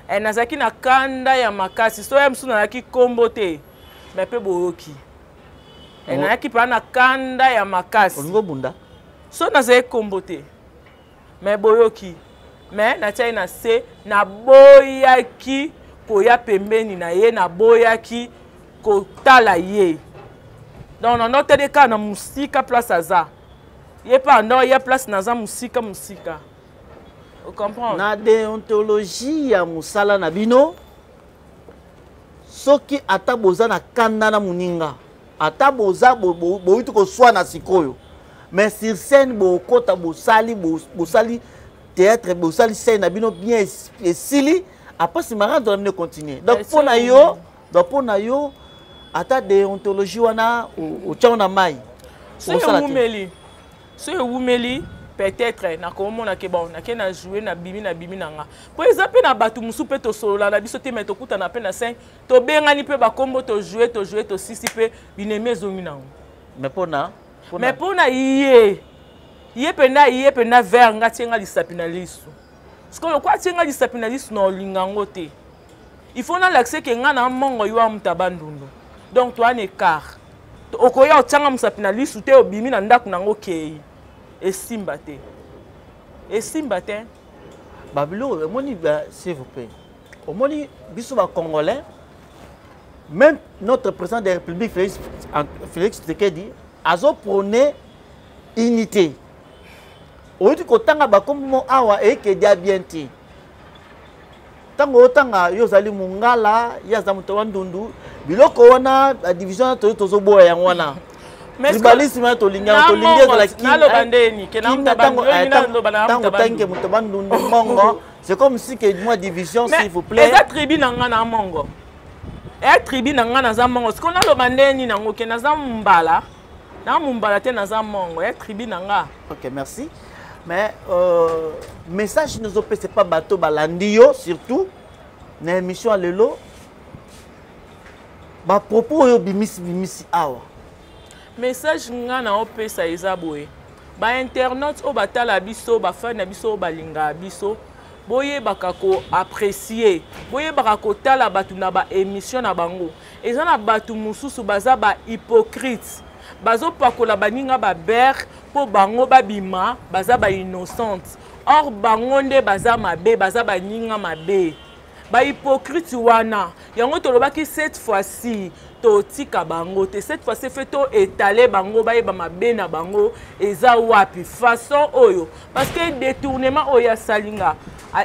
Nazaki na kanda ya makasi. So yamsu na ki kombo te. Mais peu boyoki. Et na ki pa na kanda ya makasi. Olingo bunda. So na zé kombote. Mais boyoki. Mais na tia na se na boyaki ko ya pembeni na ye na boyaki ko tala ye. Donc dans notre cas na musika place aza. Ye pa ndo ya place na za musika. Vous comprenez? Na déontologie ya musala na bino. Soki ataboza na kanda na muninga ataboza boitu ko swa na sikoyo mais sur scène bokota bosali théâtre bosali scène na bino bien esili après si marrant doit continuer donc pour na yo ata déontologie wana o tchana mai so wumeli peut-être na komona ke bon na ke na jouer na bimi nanga po exemple na batu musu pe to solola na biso te mais to kuta na pe na 5 to bengani pe ba kombo to jouer to sisi pe bineme zongi nango mais pona iye pe na ver nga tienga lisapi na lisu parce que kwa tienga lisapi na lisu na olingango te il faut na l'accès ke nga na mongo yo amtabandundu donc toi un écart okoya otanga musapi na lisu te obimi na ndaku nango kei Simbate. Babilo, s'il vous plaît. Au moni, bisouba congolais, même notre président de la République, Félix Tshisekedi, a prôné unité. Au lieu de kotanga bakomo awa et que dia bienti. Tango tanga yozali mungala, yazamuto wandundu, biloko wana la division tozo boya yang wana. Mais tribalisme to linga la c'est comme si que moi division s'il vous plaît. Mais tribu nanga na mongo. Tribu nanga na za mongo. Ce qu'on a le bandeni nango ke na za mbala. Na mbala te na za mongo. Tribu nanga. OK, merci. Mais message nous opé c'est pas bateau balandio surtout na émission lelo. Ba propos yo bimisi awa. Message nga na opesa ezaboye ba internautes o batala biso ba fan na biso balinga biso boye bakako apprécier boye bakako tala batu na ba émission na bango eza na batu mususu baza ba hypocrite bazo pakola baninga ba ber po bango babima baza ba innocente or bango nde baza mabe baza baninga mabe ba hypocrite wana yango tolobaki cette fois-ci tika bango te cette fois c'est fait to étaler bango ba yeba mabe na bango eza wapi façon oyo parce que détournement oya salinga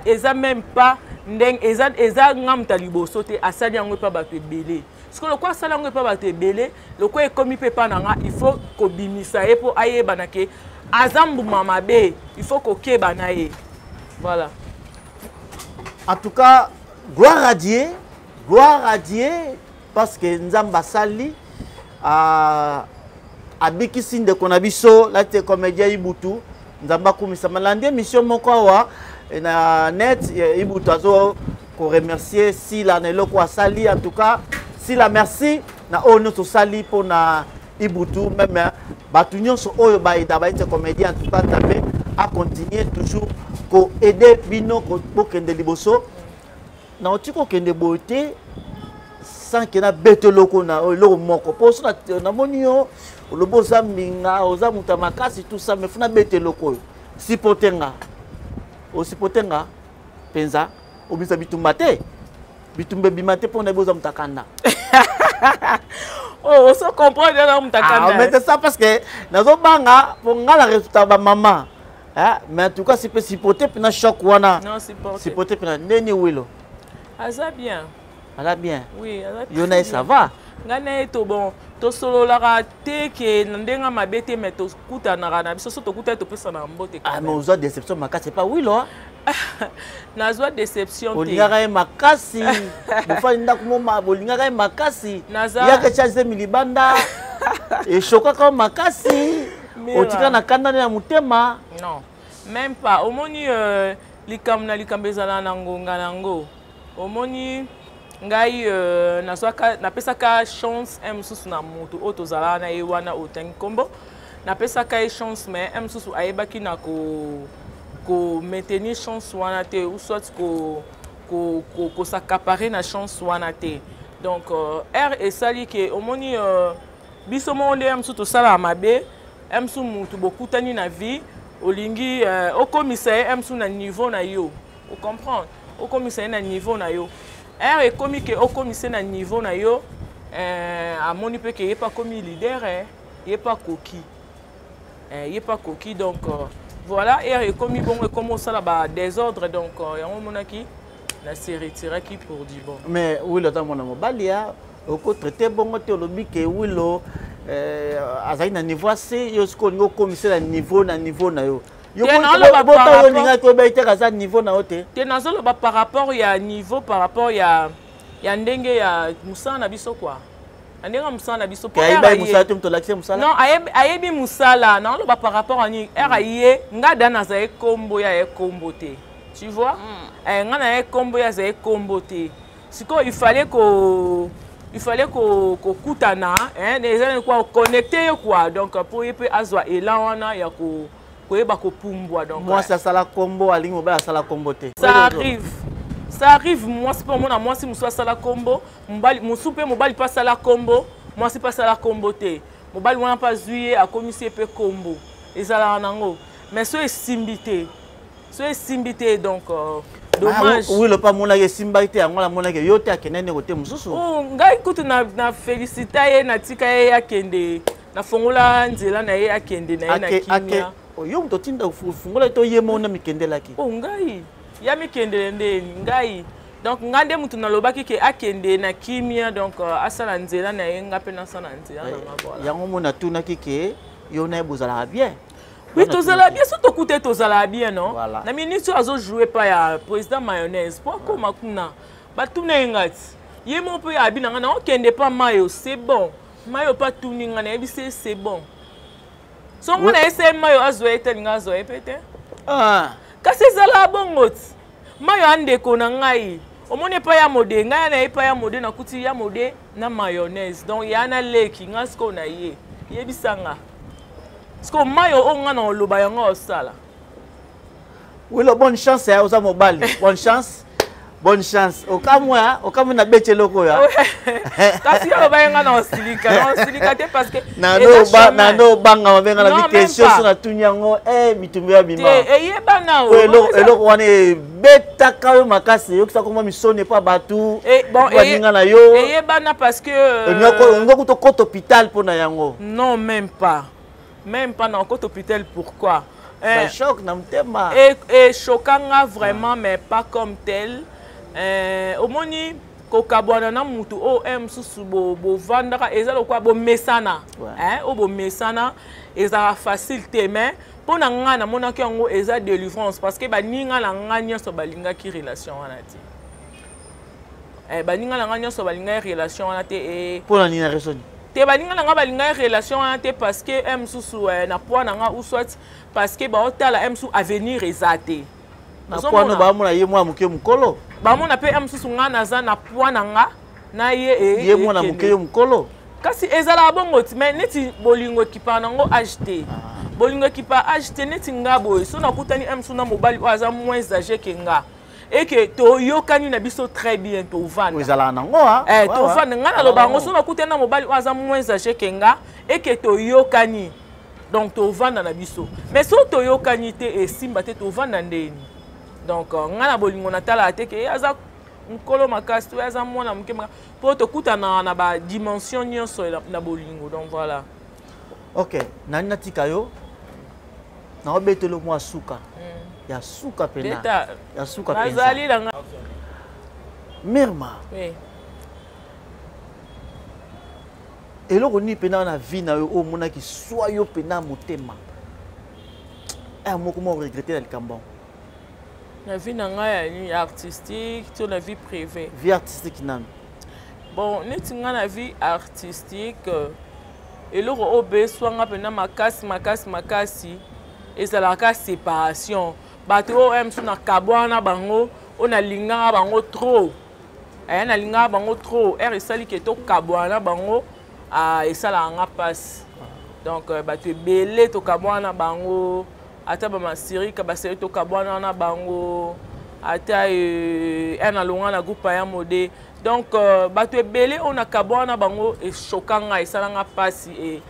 eza même pas ndenge eza ngam taliboso te asali yango pa bato ebele siko lokwa asali yango pa bato ebele lokwa ekomi pe pa nanga il faut kobimisa ye po ayebana ke azambuma mabe il faut kokeba na ye voilà. En tout cas, gloire à Dieu parce que Nzamba Sali abikisi de konabiso la te comédien Ibutu Nzamba kumisa malande mission moko wa na net Ibutu azo ko remercier si la ne loko Sali en tout cas si la merci na ono to Sali pour na Ibutu même batunyo so oyo ba ida ba te comédien en tout cas tapé à continuer toujours ko aider bino ko kende liboso na otiko kende beauté sans que na bete loko na loko moko poso na monio le boza minga oza muta makasi tout ça mais funa bete loko sipotenga o sipotenga penza obisa bitumba te bitumbe bimate pona boza mutakanda oh so comprendre na mutakanda mais c'est ça parce que nazo banga pour ngala résultat ba maman hein mais en tout cas c'est sipote pina choc wana non sipote pina neni wilo aza bien. Ala bien. Oui, ala bien. Yona ça va. Ngana to bon, to solo la raté que ndenga mabete mais to kuta na rana biso so to kuta to pesa na mbote. Ah mais ozo déception makasi c'est pas oui là. Na zo déception te. Olinga makasi. Mufa nda kumoma olinga makasi. Ya ke chaze milibanda. Et choka comme makasi. Otika na kanda na mutema. Non. Même pas. Omoni likam na likambezala na ngonga nango. Omoni ngai napesaka chance msusu na mutu otozala na ye wana oteng kombo napesaka ye chance mais msusu ayebaki na ko maintenir chance wana te ou soit ko s'accaparer na chance wana te donc r esali ke omoni biso monde msusu tosala mabe msusu mutu bokutani na vie olingi okomisa ye msusu na niveau na yo o comprendre okomisa na niveau na yo er ekomi ke okomisa na niveau na yo amoni pe ke ye pas comme leader ye pas coquille donc voilà er ekomi bon comme ça là ba désordre donc yango monaki na se retirer qui pour du bon mais oui le temps mon mobalia oko traiter bon te lobi ke wilo azai na niveau C yo sko ngo komisa na niveau na yo. Yo niveau na ote. Te nazolo ba par rapport ya niveau par rapport ya ndenge ya musana biso quoi. Ndenge musana biso pour ayeba musala te mto l'accès musala. Non, ayebi musala, non lo ba par rapport ani RAIE ngada na za kombo ya kombo te. Tu vois? Ngana ya kombo ya za kombo te. Siko il fallait ko kutana des gens quoi connecter quoi donc pour y peut azwa elan wana ya ko donc moi ça sala combo alingo ba sala combo te ça arrive moi c'est pas moi si muso sala combo mbali musupe mobali pas sala combo moi c'est pas sala combo te mobali wana pas zuye a commissaire pe combo ezala nango mais so esimbité donc dommage oui le pas mona ke simbité yango la mona ke yote akenene kote mususu oh ngai kutu na féliciter ye na tika ye akende na fongola nzela na ye akende na ye na kimia yo mto tinda ufungola to yemo na mikendela ki oh ngai ya mikendele ndeni ngai donc ngande mutu na lobaki ke akende na kimia donc asala nzela na yenga pe na sala nzela na mabola yango mona tuna kike yo na bozala bien oui tozala bien surtout côté tozala bien non na ministre azo jouer pas ya président mayonnaise pourquoi makuna batuna ngati yemo pe ya binanga na okende pas mayo c'est bon mayo pas tuninga na ebise c'est bon. So on a essayé mayo azoete linga azoete kasi zala bongot mayo ande kona ngai omone pa ya mode ngai na pa ya mode na kuti ya mode na mayonnaise donc ya na leki ngasko na ye bisanga sko mayo onga na loba yango osala oui lo bonne chance ya oza mobali bonne chance okamwe na beche loko ya kasi yo bayenga na osilika te parce que nano banga mabenga na question so na tunyango bitumbe ya bima eyeba na eloko wana betaka yo makasi yokisa koma misone pa batu baninga na yo eyeba na parce que ngoko to kote hôpital pona yango non même pas na kote hôpital pourquoi ça choque na mtema et choquant vraiment mais pas comme tel omoni kokabwana na mutu o msusu bo vandaka ezalo kwa bo mesana o bo mesana ezala facile te mais pona ngana mona ki yango eza délivrance parce que ba ninga na nganya so balinga ki relation wana te ba ninga na nganya so balinga relation wana te pona nina raison te ba ninga na balinga relation wana te parce que msusu na poana nga ou soit parce que ba otala msusu avenir ezate na poana ba mona ye mwa muke mukolo ba mona pe msusu nga naza na poana nga na ye mwana muke yo mukolo kasi ezala bongo ti mais neti bolingo kipa nango acheter bolingo kipa acheter neti nga boy so na kutani msusu na mobali aza moins âgé que nga et que to yokani na biso très bien to vanda ezala nango to vanda nga na loba ngo so na kutani na mobali aza moins âgé que nga et que to yokani donc to vanda na biso mais so to yokani te esimba te to vanda ndeni donc nga na bolingo na tala te ke aza nkolo makasi to aza mwana muke po to kutana na ba dimension nyonso na bolingo donc voilà. OK, nani natika yo na obetelo mwa suka ya suka pena ya suka pena nazali langa Mirma oui eloko ni pena na vie na yo o mona ki soit yo pena motema moko mo regretter na likambo la vie na artistique, sur la vie privée. Vie artistique non. Bon, neti nga na vie artistique et le robe soit pena makasi ezalaka séparation. Bato o sur na kabwana bango, on a linga bango trop. Na linga bango trop, esali ke to kabwana bango esala nga passe. Donc bato belé to kabwana bango ata ba masiri ka basiri to kabwana na bango ata na longa na groupe ya mode donc bato ebele on a kabwana bango e chokanga esalanga pasi e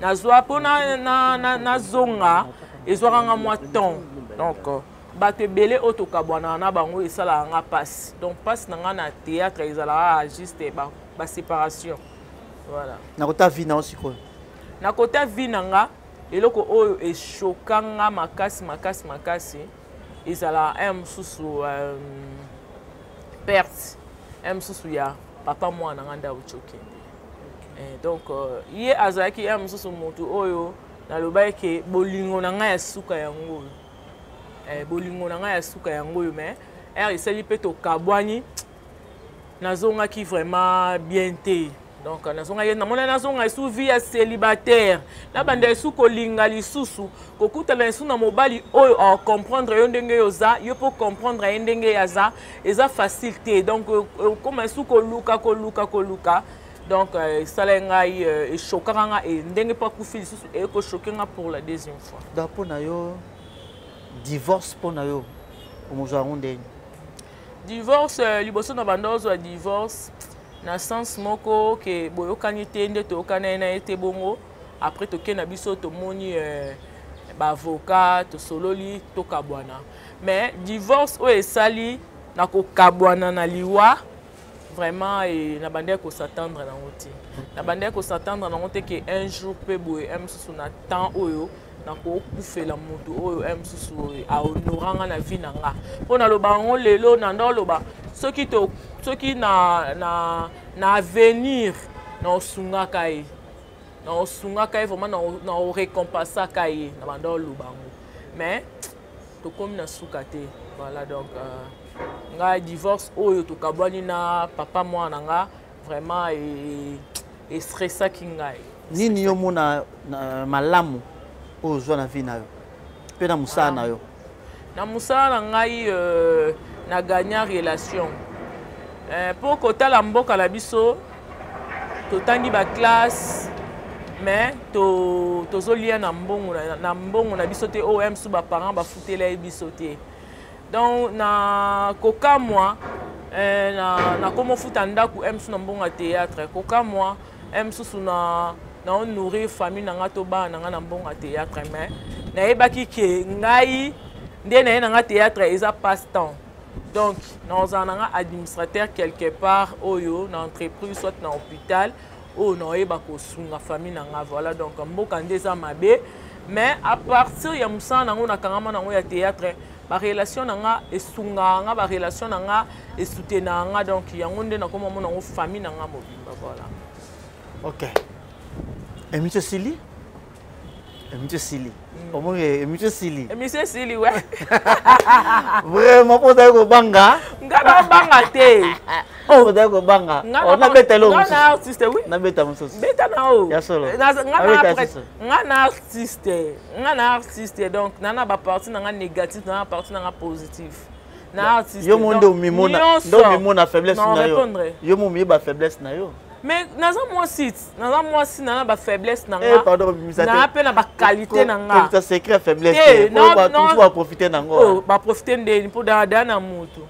nazwa pona na zonga ezwanga mwa ton donc bato ebele o to kabwana na bango esalanga pasi donc pasi nanga na théâtre ezala juste ba séparation voilà na kota vie na osiko na kota vie nanga eloko oyo eshokanga makasi ezala msusu perte msusu ya papa mwana nganda uchokende donc ye azalaki msusu motu oyo naloba ke bolingo na ngai ya suka yango bolingo na ngai ya suka yango yo mais esali pe to kabwani nazongaki vraiment bien te. Donc, nazonga sous vie célibataire. Na banda sous kolinga lisusu, kokuta na sous na mobali oyo comprendre yo ndenge yoza, yo pour comprendre ndenge yaza, eza facilité. Donc comme sous koluka. Donc ça lengai et chokanga et ndenge pas kufi lisusu et ko chokenga pour la deuxième fois. Dapo na yo divorce pour na yo. Omoza onde. Divorce liboso na bandozo divorce. Na sens moko ke boyokani te nde tokana na ete bongo après toke na biso tomoni ba avocat to sololi to kabwana mais divorce o esali na ko kabwana na liwa vraiment et na bande ko s'attendre na ngoti na bande ko s'attendre na ngote ke un jour pe boye msusu na temps oyo na ko kufela mutu oyo msusu a honoranga na vie nanga pona loba ngo lelo na ndoloba soki na avenir na osungaka ye vraiment na récompensaka ye na banda olobango mais tokomi na suka te voilà donc nga divorce oyo tokabwani na papa mwana nga vraiment estressaki ngai nini yo mona malamu oyo ozwa na vie na yo mpe na mosala na yo na mosala na ngai na gagna relation pour kotala mboka na biso totandi ba classe mais tozolia na mbongo na biso te o msu ba parents ba futela biso te donc na koka moi na komo futa ndaku msu na mbongo théâtre koka moi msu na nourrir famille na nga to ba na nga na mbongo théâtre mais na yebaki ke ngai nde na ye na nga théâtre eza passe temps. Donc, nous avons un administrateur quelque part, dans entreprise, soit dans l'hôpital, ou dans la famille. Voilà, donc, mais à partir de ça, nous avons un théâtre, ba relation nanga esunga nga ba relation nanga esutena nga donc yango nde na koma mona ngo famille nanga mobimba voilà. OK. Et monsieur Sili? Monsieur Sili. Comment monsieur Sili? Monsieur Sili ouais. Vraiment pour d'ailleurs banga. Ngana banga te. Oh d'ailleurs banga. On a bêté l'homme. Ngana artiste oui. Na bêta mon sauce. Bêta na o. Ya solo. Ngana artiste donc nana ba partie nanga négatif nana partie nanga positif. Na artiste. Yo monde mimona. Donc mimona faiblesse na yo. Yo mo mi ba faiblesse na yo. Mais naza moi si nana ba faiblesse nanga. Eh pardon misate. Na pe na ba qualité nanga. C'est secret faiblesse. Non tu vas profiter nango. Oh, ba profiter ndeni pour da na mutu.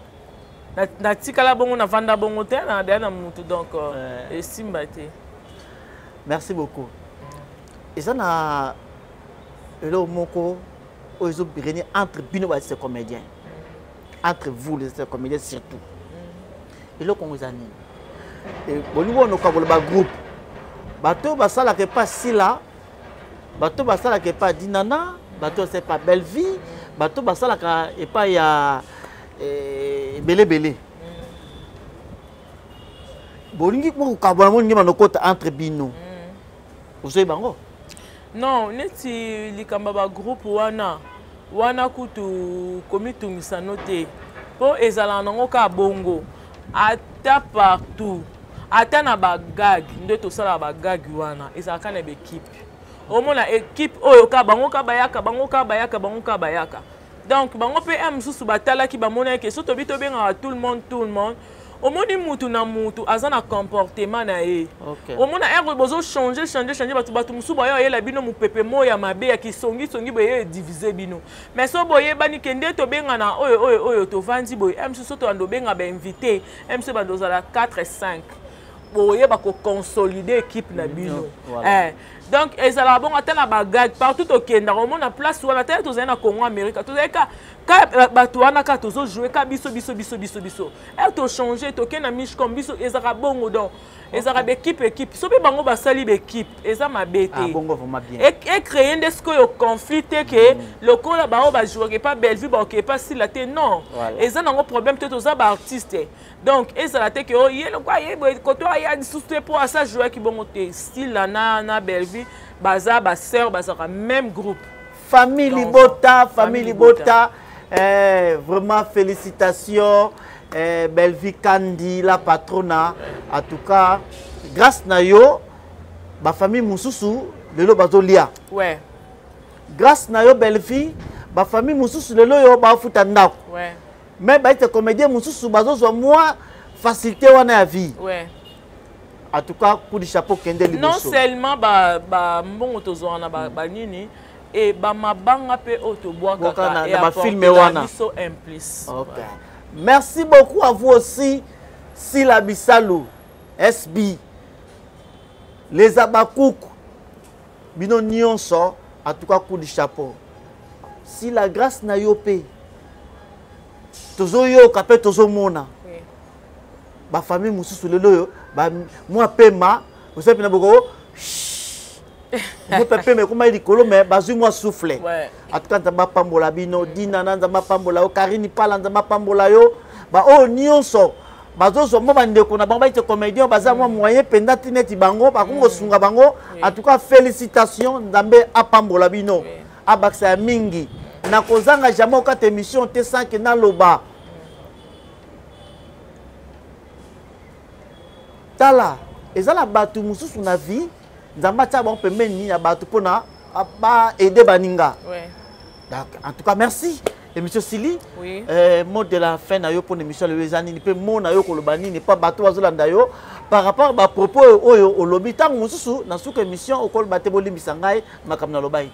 Na tikala bongo na vanda bongo te na da na mutu donc esimba te. Merci beaucoup. Et ça na le moko ozo bireni entre bino ba ces comédiens. Entre vous les comédiens surtout. Et le congozani. Et bon niveau no ka ba groupe. Bato basala ke pas sila. Bato basala ke pas dinana, bato c'est pas belle vie, bato basala ka et pas ya belé. Bolingi ko ka ba mo ngima no kota entre bino. Ozo bango. Non, neti likamba ba groupe wana kutu komitungisa note. Po ezala nango ka bongo. Ata partout. Ata na ba gag, nde to sala ba gag wana, ezala na équipe. Au moins équipe oyo ka bango ka bayaka. Donc bango pe msusu batala ki ba mona ke soto bito benga tout le monde. Au moins mutu na mutu azana comportement na ye. Au moins ergo bozo changer batu musu boyo ye la bino mu pepe moya mabe ya kisongi boye diviser bino. Mais so boye bani kende to benga na oyo to vandi boye msusu to ando benga ba invité msusu ba dozala 4 et 5. Boye ba ko consolider équipe na bino. Donc ezala bon atana ba gag partout au Kenya au monde na place wana tete to zena Congo America to zeka ka bato wana ka to zo jouer ka biso et to changer to kena mish comme biso ezala bongo donc ezala équipe so be bango basali équipe eza mabete bongo vraiment bien et créer des conflit que le kola ba ba jouer pas belle vie ba pas si la té non ezala ngo problème to za ba artiste donc ezala te que ye le quoi ye ko to ya disouté pour ça jouer qui bongo te style na belle vie baza ba sœur baza même groupe famille Libota vraiment félicitations belle vie Kandi la patrona en tout cas grâce na yo ba famille mususu lelo bazolia ouais grâce na yo belle vie ba famille mususu lelo yo ba futa ndako ouais mais ba ite comédien mususu bazozwa moins facilité wana ya vie ouais. En tout cas, pour du chapeau kende liboso. Non seulement ba mbongo tozwana ba nini et ba mabanga pe auto bois kaka et ba film wana. So implice. OK. Merci beaucoup à vous aussi Sila Bisalou SB les Abakouk bino nyonso en tout cas coup du chapeau. Si la grâce na yopé tozo yo kapé tozo mona. Ba famille mususu lelo yo ba moi pema vous savez na boko moi pepe me kuma likolo me bazui moi souffler en tout cas nzamba pambola bino dina na nzamba pambola yo Karine pala nzamba pambola yo ba o nyonso bazozo mo bandeko na bango ba ite comédien baza moi moyen penda tineti bango ba kongo sunga bango en tout cas félicitations nzambe apambola bino abaksa mingi na kozanga jamais okata émission te sans que na loba tala ezala batu mususu na vie nzamba tia bon pembeni ya batu pona ba aider baninga ouais. Donc en tout cas merci et monsieur Sili oui. Mot de la fin na yo pour l'émission le wezani ni pe mo na yo kolobani ni pas batu bazolanda yo par rapport ba propos oyo olobi tango mususu na suka émission okolobate bolimbisa ngai makam na lobai.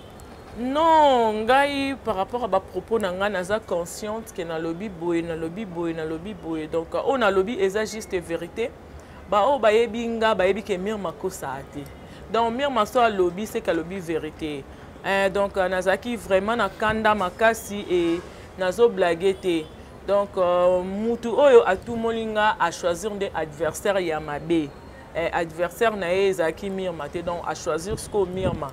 Non, ngai par rapport à ba propos na nga naza consciente que na lobby boy donc on a lobby eza juste vérité. Ba o ba yebi nga ba yebi ke mir makosa ate. Donc mir maso a lobby c'est que lobby vérité. Donc nazaki vraiment na kanda makasi et nazo blaguete. Donc mutu oyo a tout molinga à choisir des adversaires ya mabe. adversaire na ye ezalaki Mirma te, donc à choisir ce que Mirma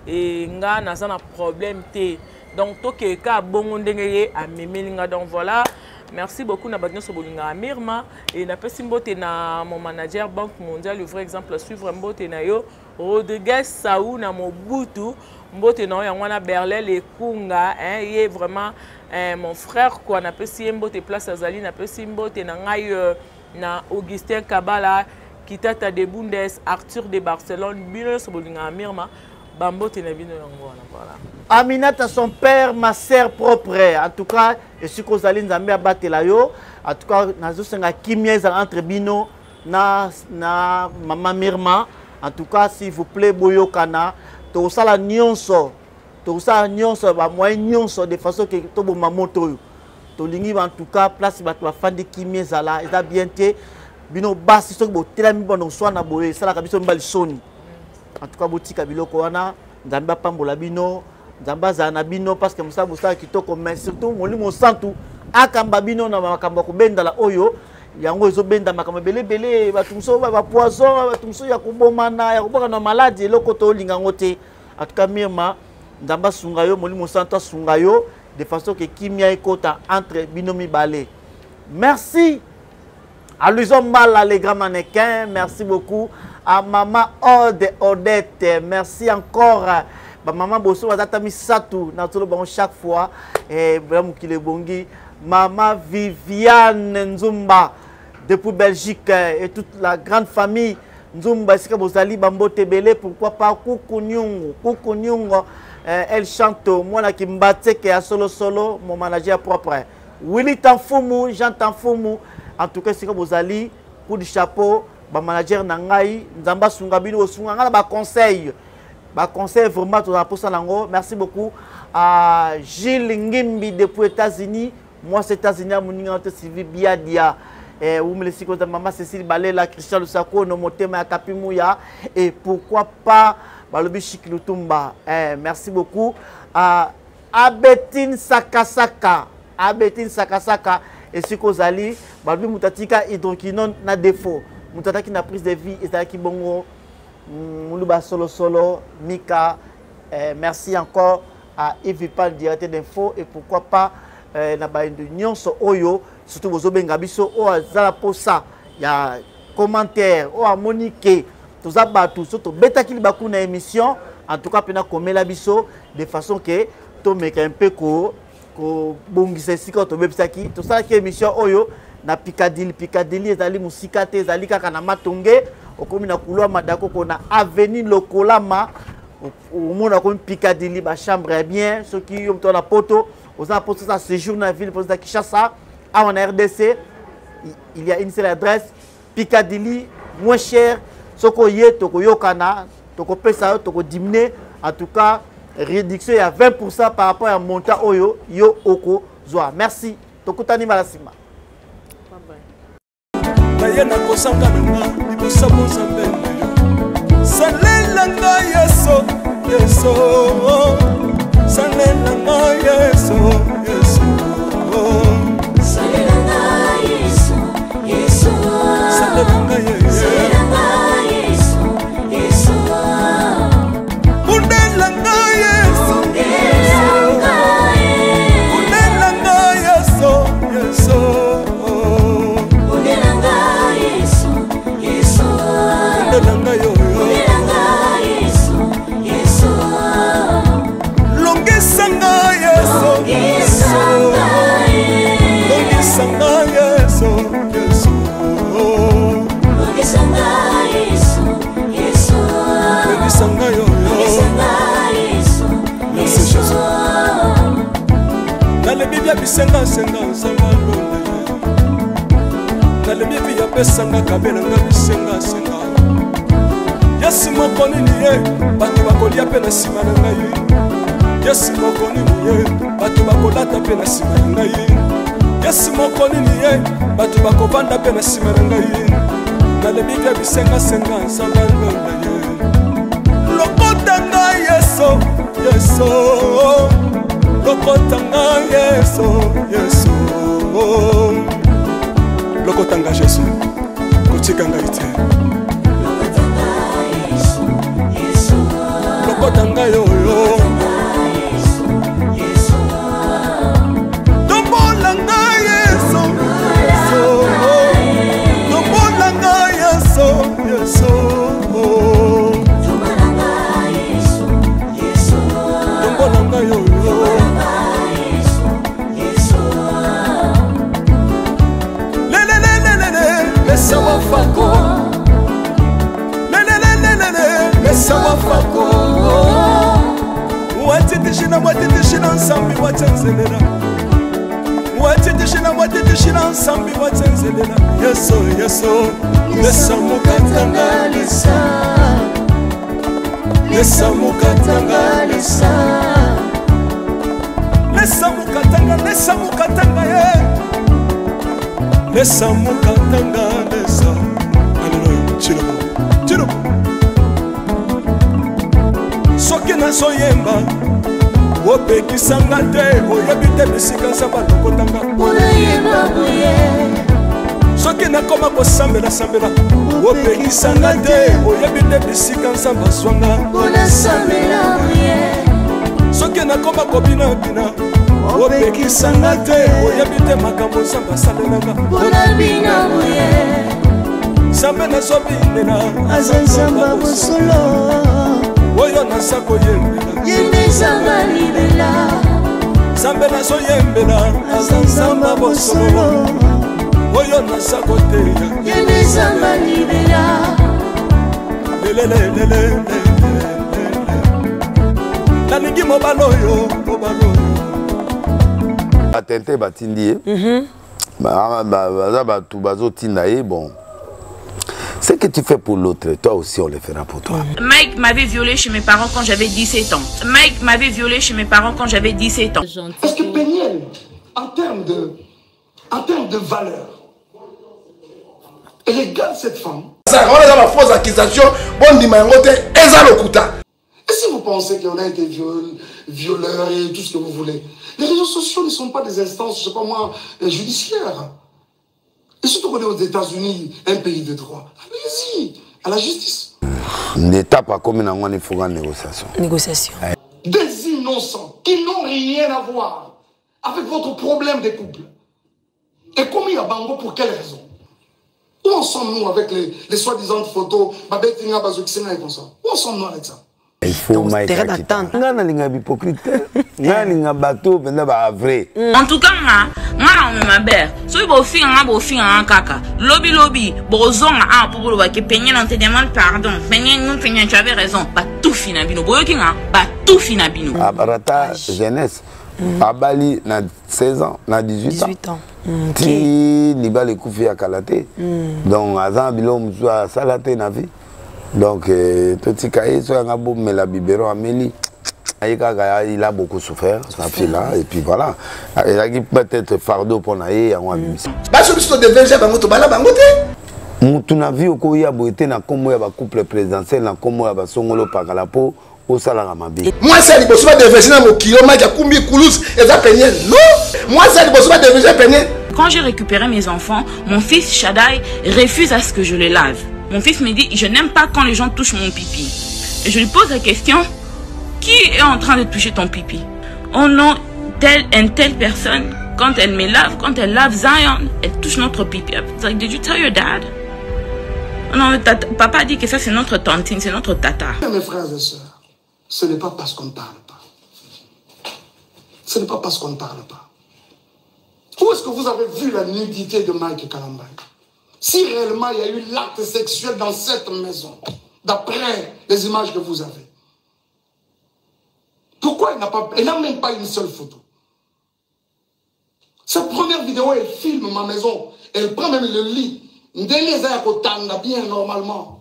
et nga naza na problème te, donc tokeka bongo ndenge ye amemeli nga. Donc voilà, merci beaucoup na bagno sobolinga Mirma et na pesi mbote na mon manager Banque Mondiale, le vrai exemple à suivre mbote na yo Rodriguez Saou na Mobutu mbote na yo wana Berlin le Kunga, hein, il est vraiment mon frère quoi, na pesi mbote place azali na pesi mbote na ngai na Augustin Kabala Kitata de Bundes, Arthur de Barcelone, bino sobolinga Mirma bambote na bino yango wana. Voilà. Aminata son père, ma sœur propre. En tout cas, je suis Kozali Nzambe abatela yo. En tout cas, nazo senga kimia entre bino na maman Mirma. En tout cas, s'il vous plaît, boyo kana to sala nyonso. To sala nyonso ba moyen nyonso de façon que to bo mamoto yo. To lingi en tout cas place ba to fandi kimia zala, eza bien te bino basi so bo telami bono so na boye sala ka biso mbali soni. En tout cas, botika biloko wana Nzambe apambola bino. Nzamba zana bino parce que musa busa kitoko, mais surtout molimo santu akamba bino na makambo kubenda la oyo yango ezo benda makambo belebele batumso ba poison batumso ya kubomana ya kuboka na maladie eloko to linga ngote. En tout cas Mirma Nzamba sunga yo molimo santu sunga yo de façon que kimia ekota entre bino mibale. Merci à Louison Mala, les grands mannequins, merci beaucoup à maman Odette, merci encore. Maman Bosso Wazata Misatou, chaque fois, et vraiment qu'il est bongi. Maman Viviane Nzumba, depuis Belgique, et toute la grande famille Nzumba, est-ce que vous allez Bambo Tebele, pourquoi pas Koukouniong, elle chante, moi la Kimbate, qui est solo, mon manager propre. Willy Tanfoumou, Jean Tanfoumou, en tout cas, c'est que vous allez, coup de chapeau, mon manager Nangaï, Nzamba Sungabino, Sunganga, conseil. Conseil vraiment pour ça. Merci beaucoup à Gilles Ngimbi depuis les États-Unis. Moi, c'est États-Unis, mon Sylvie Biadia, ou me maman Cécile Balela, Christian Lusako, Nomotema Kapimouya, et pourquoi pas Balobi Chiklutumba. Merci beaucoup à Abetine Sakasaka. Abetine Sakasaka, et si Kozali, Balobi Mutatika hydroquinone na défaut. Mutataki na prise de vie, et Zaki Bongo. Moulouba Solo, Mika, merci encore à Yves Pan, directeur d'info, et pourquoi pas na ba union so oyo, surtout vos obengabiso, o azala posa, il y a commentaire, o a Monique, tout ça batou, surtout beta kili bakou na émission, en tout cas pena komela biso, de façon que to meka un peu ko bongisa sika to bebisaki, tout ça qui émission oyo na Piccadilly ezali musika te ezali kaka na matonge. Au commune na couloir madako kona avenue Lokolama au monde a comme Piccadilly ba chambre est bien ceux qui ont la poto aux apôtres ça séjour dans la ville pour ça Kinshasa à en RDC il y a une seule adresse Piccadilly moins cher soko yé toko yokana toko pesa toko diminuer en tout cas réduction il y a 20% par rapport à montant oyo yo oko zoa. Merci toko tani malasima. Nayena kosanga nanga libosa bozambe salela nga yeso yeso salela nga yeso yeso salela nga yeso yeso salela nga yeso yeso undela nga yeso undela nga yeso yeso bisenga senga senga londe nalemi bi yapesanga kabela nga bisenga senga yesi moko nini ye bato bakolia pe na nsima na ngai yesi moko nini ye bato bakolata pe na nsima na ngai yesi moko nini ye bato bakovanda pe na nsima na ngai nalemi bi bisenga senga senga londe lokota ngai yeso yeso lokotanga yeso yeso lokotanga Jésus kotikanga ite watsenzelela watitishina watitishina nsambi watsenzelela yeso yeso lesa mukatanga lesa lesa mukatanga lesa lesa mukatanga ye lesa mukatanga lesa aleluya chilobo soki nazoyemba opekisanga te oyebi te bisika nzambe alokotanga soki nakoma kosambela opekisanga te oyebi te bisika nzambe azwanga soki nakoma kobinabina opekisanga te oyebi te makambo nzambe asalelanga nzambe nazobinela aza nzambe bosolo oyo naza koyembela yende nzambe libela nzambe nazoyembela aza nzambe bosolo oyo naza koteya yende nzambe libela lelelelelele nalingi mobala oyo atente batindi ye baza batu bazotinda ye bon. Ce que tu fais pour l'autre, toi aussi on le fera pour toi. Mike m'avait violé chez mes parents quand j'avais 17 ans. Mike m'avait violé chez mes parents quand j'avais 17 ans. Est-ce que Péniel, en termes de valeur, elle égale cette femme? Ça, on a la fausse accusation, bon dimanche, et si vous pensez qu'on a été violeur et tout ce que vous voulez, les réseaux sociaux ne sont pas des instances, je sais pas moi, judiciaires. Et surtout qu'on est aux États-Unis, un pays de droit. Allez-y, à la justice. L'étape a comme il faut une négociation. Négociation. Des innocents qui n'ont rien à voir avec votre problème de couple. Et commis à Bango pour quelle raison? Où en sommes-nous avec les soi-disant photos? Où en sommes-nous avec ça? Il faut m'aider. En tout cas, ma mère, si vous faites un caca, lobby, bozonga, pour que Peigné on te demande pardon. Peigné, tu avais raison. Pas tout finabino. Boyokinga, pas tout finabino. Abarata jeunesse. Abali na 16 ans, na 18 ans. Ti libale koufi à Kalate. Donc, azan bilo mzwa salate na vie. Donc, tout ce qui est sur un mais la biberon Amélie, il a beaucoup souffert, sa fille là, et puis voilà. Il a peut-être fardeau pour naïe à moi. Tu n'as vu au Koya Boité, na comme ya couple présidentiel, na comme ya Songolo Pakalapo, au Salaramabi. Moi, c'est le besoin de venir au kilomètre à Koumbi Koulouz et ça Péniel. Non! Moi, c'est le besoin de venir Péniel. Quand j'ai récupéré mes enfants, mon fils Shaddai refuse à ce que je les lave. Mon fils me dit, je n'aime pas quand les gens touchent mon pipi. Et je lui pose la question, qui est en train de toucher ton pipi? Oh non, une telle personne, quand elle me lave, quand elle lave Zion, elle touche notre pipi. It's like, did you tell your dad? Oh non, papa dit que ça c'est notre tantine, c'est notre tata. Mes frères et sœurs, ce n'est pas parce qu'on ne parle pas. Ce n'est pas parce qu'on ne parle pas. Où est-ce que vous avez vu la nudité de Mike Kalambay? Si réellement il y a eu l'acte sexuel dans cette maison, d'après les images que vous avez, pourquoi il n'a même pas une seule photo? Sa première vidéo, elle filme ma maison, elle prend même le lit. Bien normalement.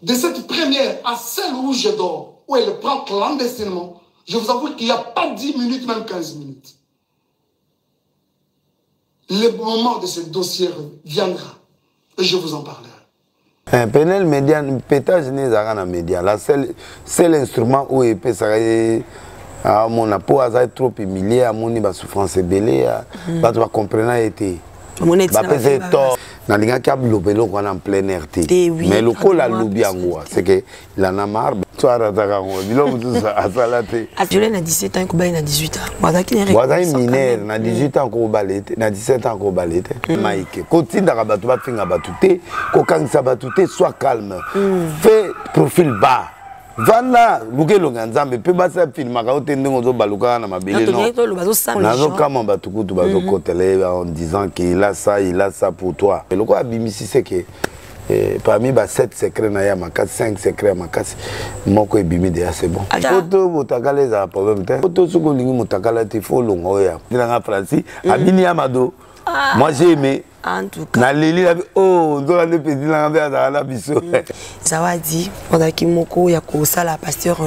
De cette première à celle où je dors, où elle prend clandestinement, je vous avoue qu'il n'y a pas 10 minutes, même 15 minutes. Le moment de ce dossier viendra. Et je vous en parlerai. Pénel média, pétage n'est pas média. C'est l'instrument où il peut s'arrêter. Mon apport a trop humilié, à mon niveau souffrance belée, pas de comprendre été. C'est tort. Na linga qui a lobé en plein air. Mais le col a lobby en moi, c'est que la namar, tu as rattrapé en moi. Bilo tout ça à salaté. Actuellement, na 17 ans, Kuba na 18 ans. Wazaki mineur, na 18 ans ko balete, na 17 ans ko balete. Mike, continue d'arabatu ba finga batute, ko kangisa batute, sois calme. Fais profil bas. Vana, bukelo nganzambe pe basa film ka otende ngozo baluka na mabele non. Nazo kama batukutu bazo kotele en disant qu'il a ça pour toi. Et le quoi bimisi c'est que parmi les 7 secrets, il y a 5 secrets, moi, c'est bon. Photo, Motakala, il y a un problème. Photo, si vous Motakala, il faut l'ongoya. Il y a un Francis, Abini Amado. Moi, j'ai aimé. En tout cas. Oh, on doit le petit la biso. Zawadi, pendant que moko ya ko sala pasteur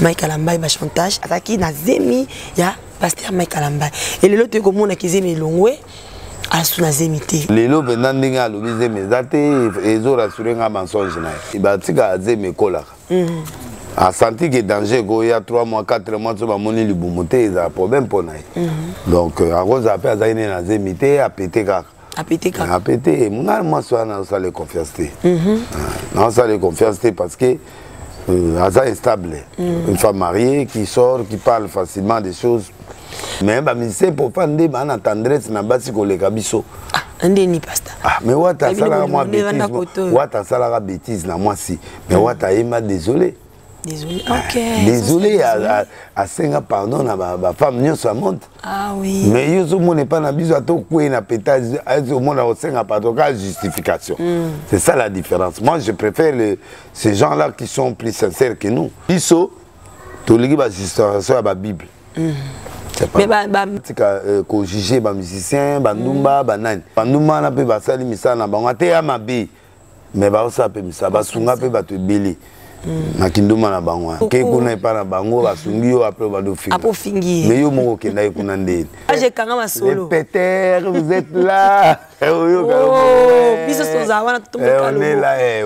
Mike Alamba ba chantage, ataki na zemi ya pasteur Mike Alamba. Et le lote comme on a kizemi longwe asuna zemi te. Lelo benandinga alobize mezate ezo rassurer nga mensonge na. Ibatika zemi kola. A senti que danger go il y a 3 mois 4 mois so ba moni libumote eza problème pour naï. Donc à cause après azaine na zemi te a pété ka. A pété. Moi, ça les confiance. Non, ça les confiance parce que c'est instable. Une femme mariée qui sort, qui parle facilement des choses. Mais c'est pour faire des tendresse na basi ko le kabiso. Ndeni pasta. Mais wata sala moi bêtise. Wata sala bêtise na moi si. Mais wata ema désolé. Désolé. OK. Désolé à 5 ans pardon à ma femme nyo ça monte. Ah oui. Mais yo mo n'est pas na biso to quoi na pétage au monde à 5 ans pardon justification. C'est ça la différence. Moi je préfère ces gens-là qui sont plus sincères que nous. Biso to ligi ba justification à la Bible. Mais ko juger ba musicien, ba ndumba, ba nani. Ba ndumba na pe ba sali misala na bango te ya mabe. Mais ba osa pe misala ba sunga pe ba te beli. Na kinduma na bango. Ke kuna pa na bango ba sungi yo après ba do fingi. Apo fingi. Mais yo moko kenda yo kuna ndeni. J'ai kanga ma solo. Peter, vous êtes là. Oh, biso soza wana tutumbuka. On est là.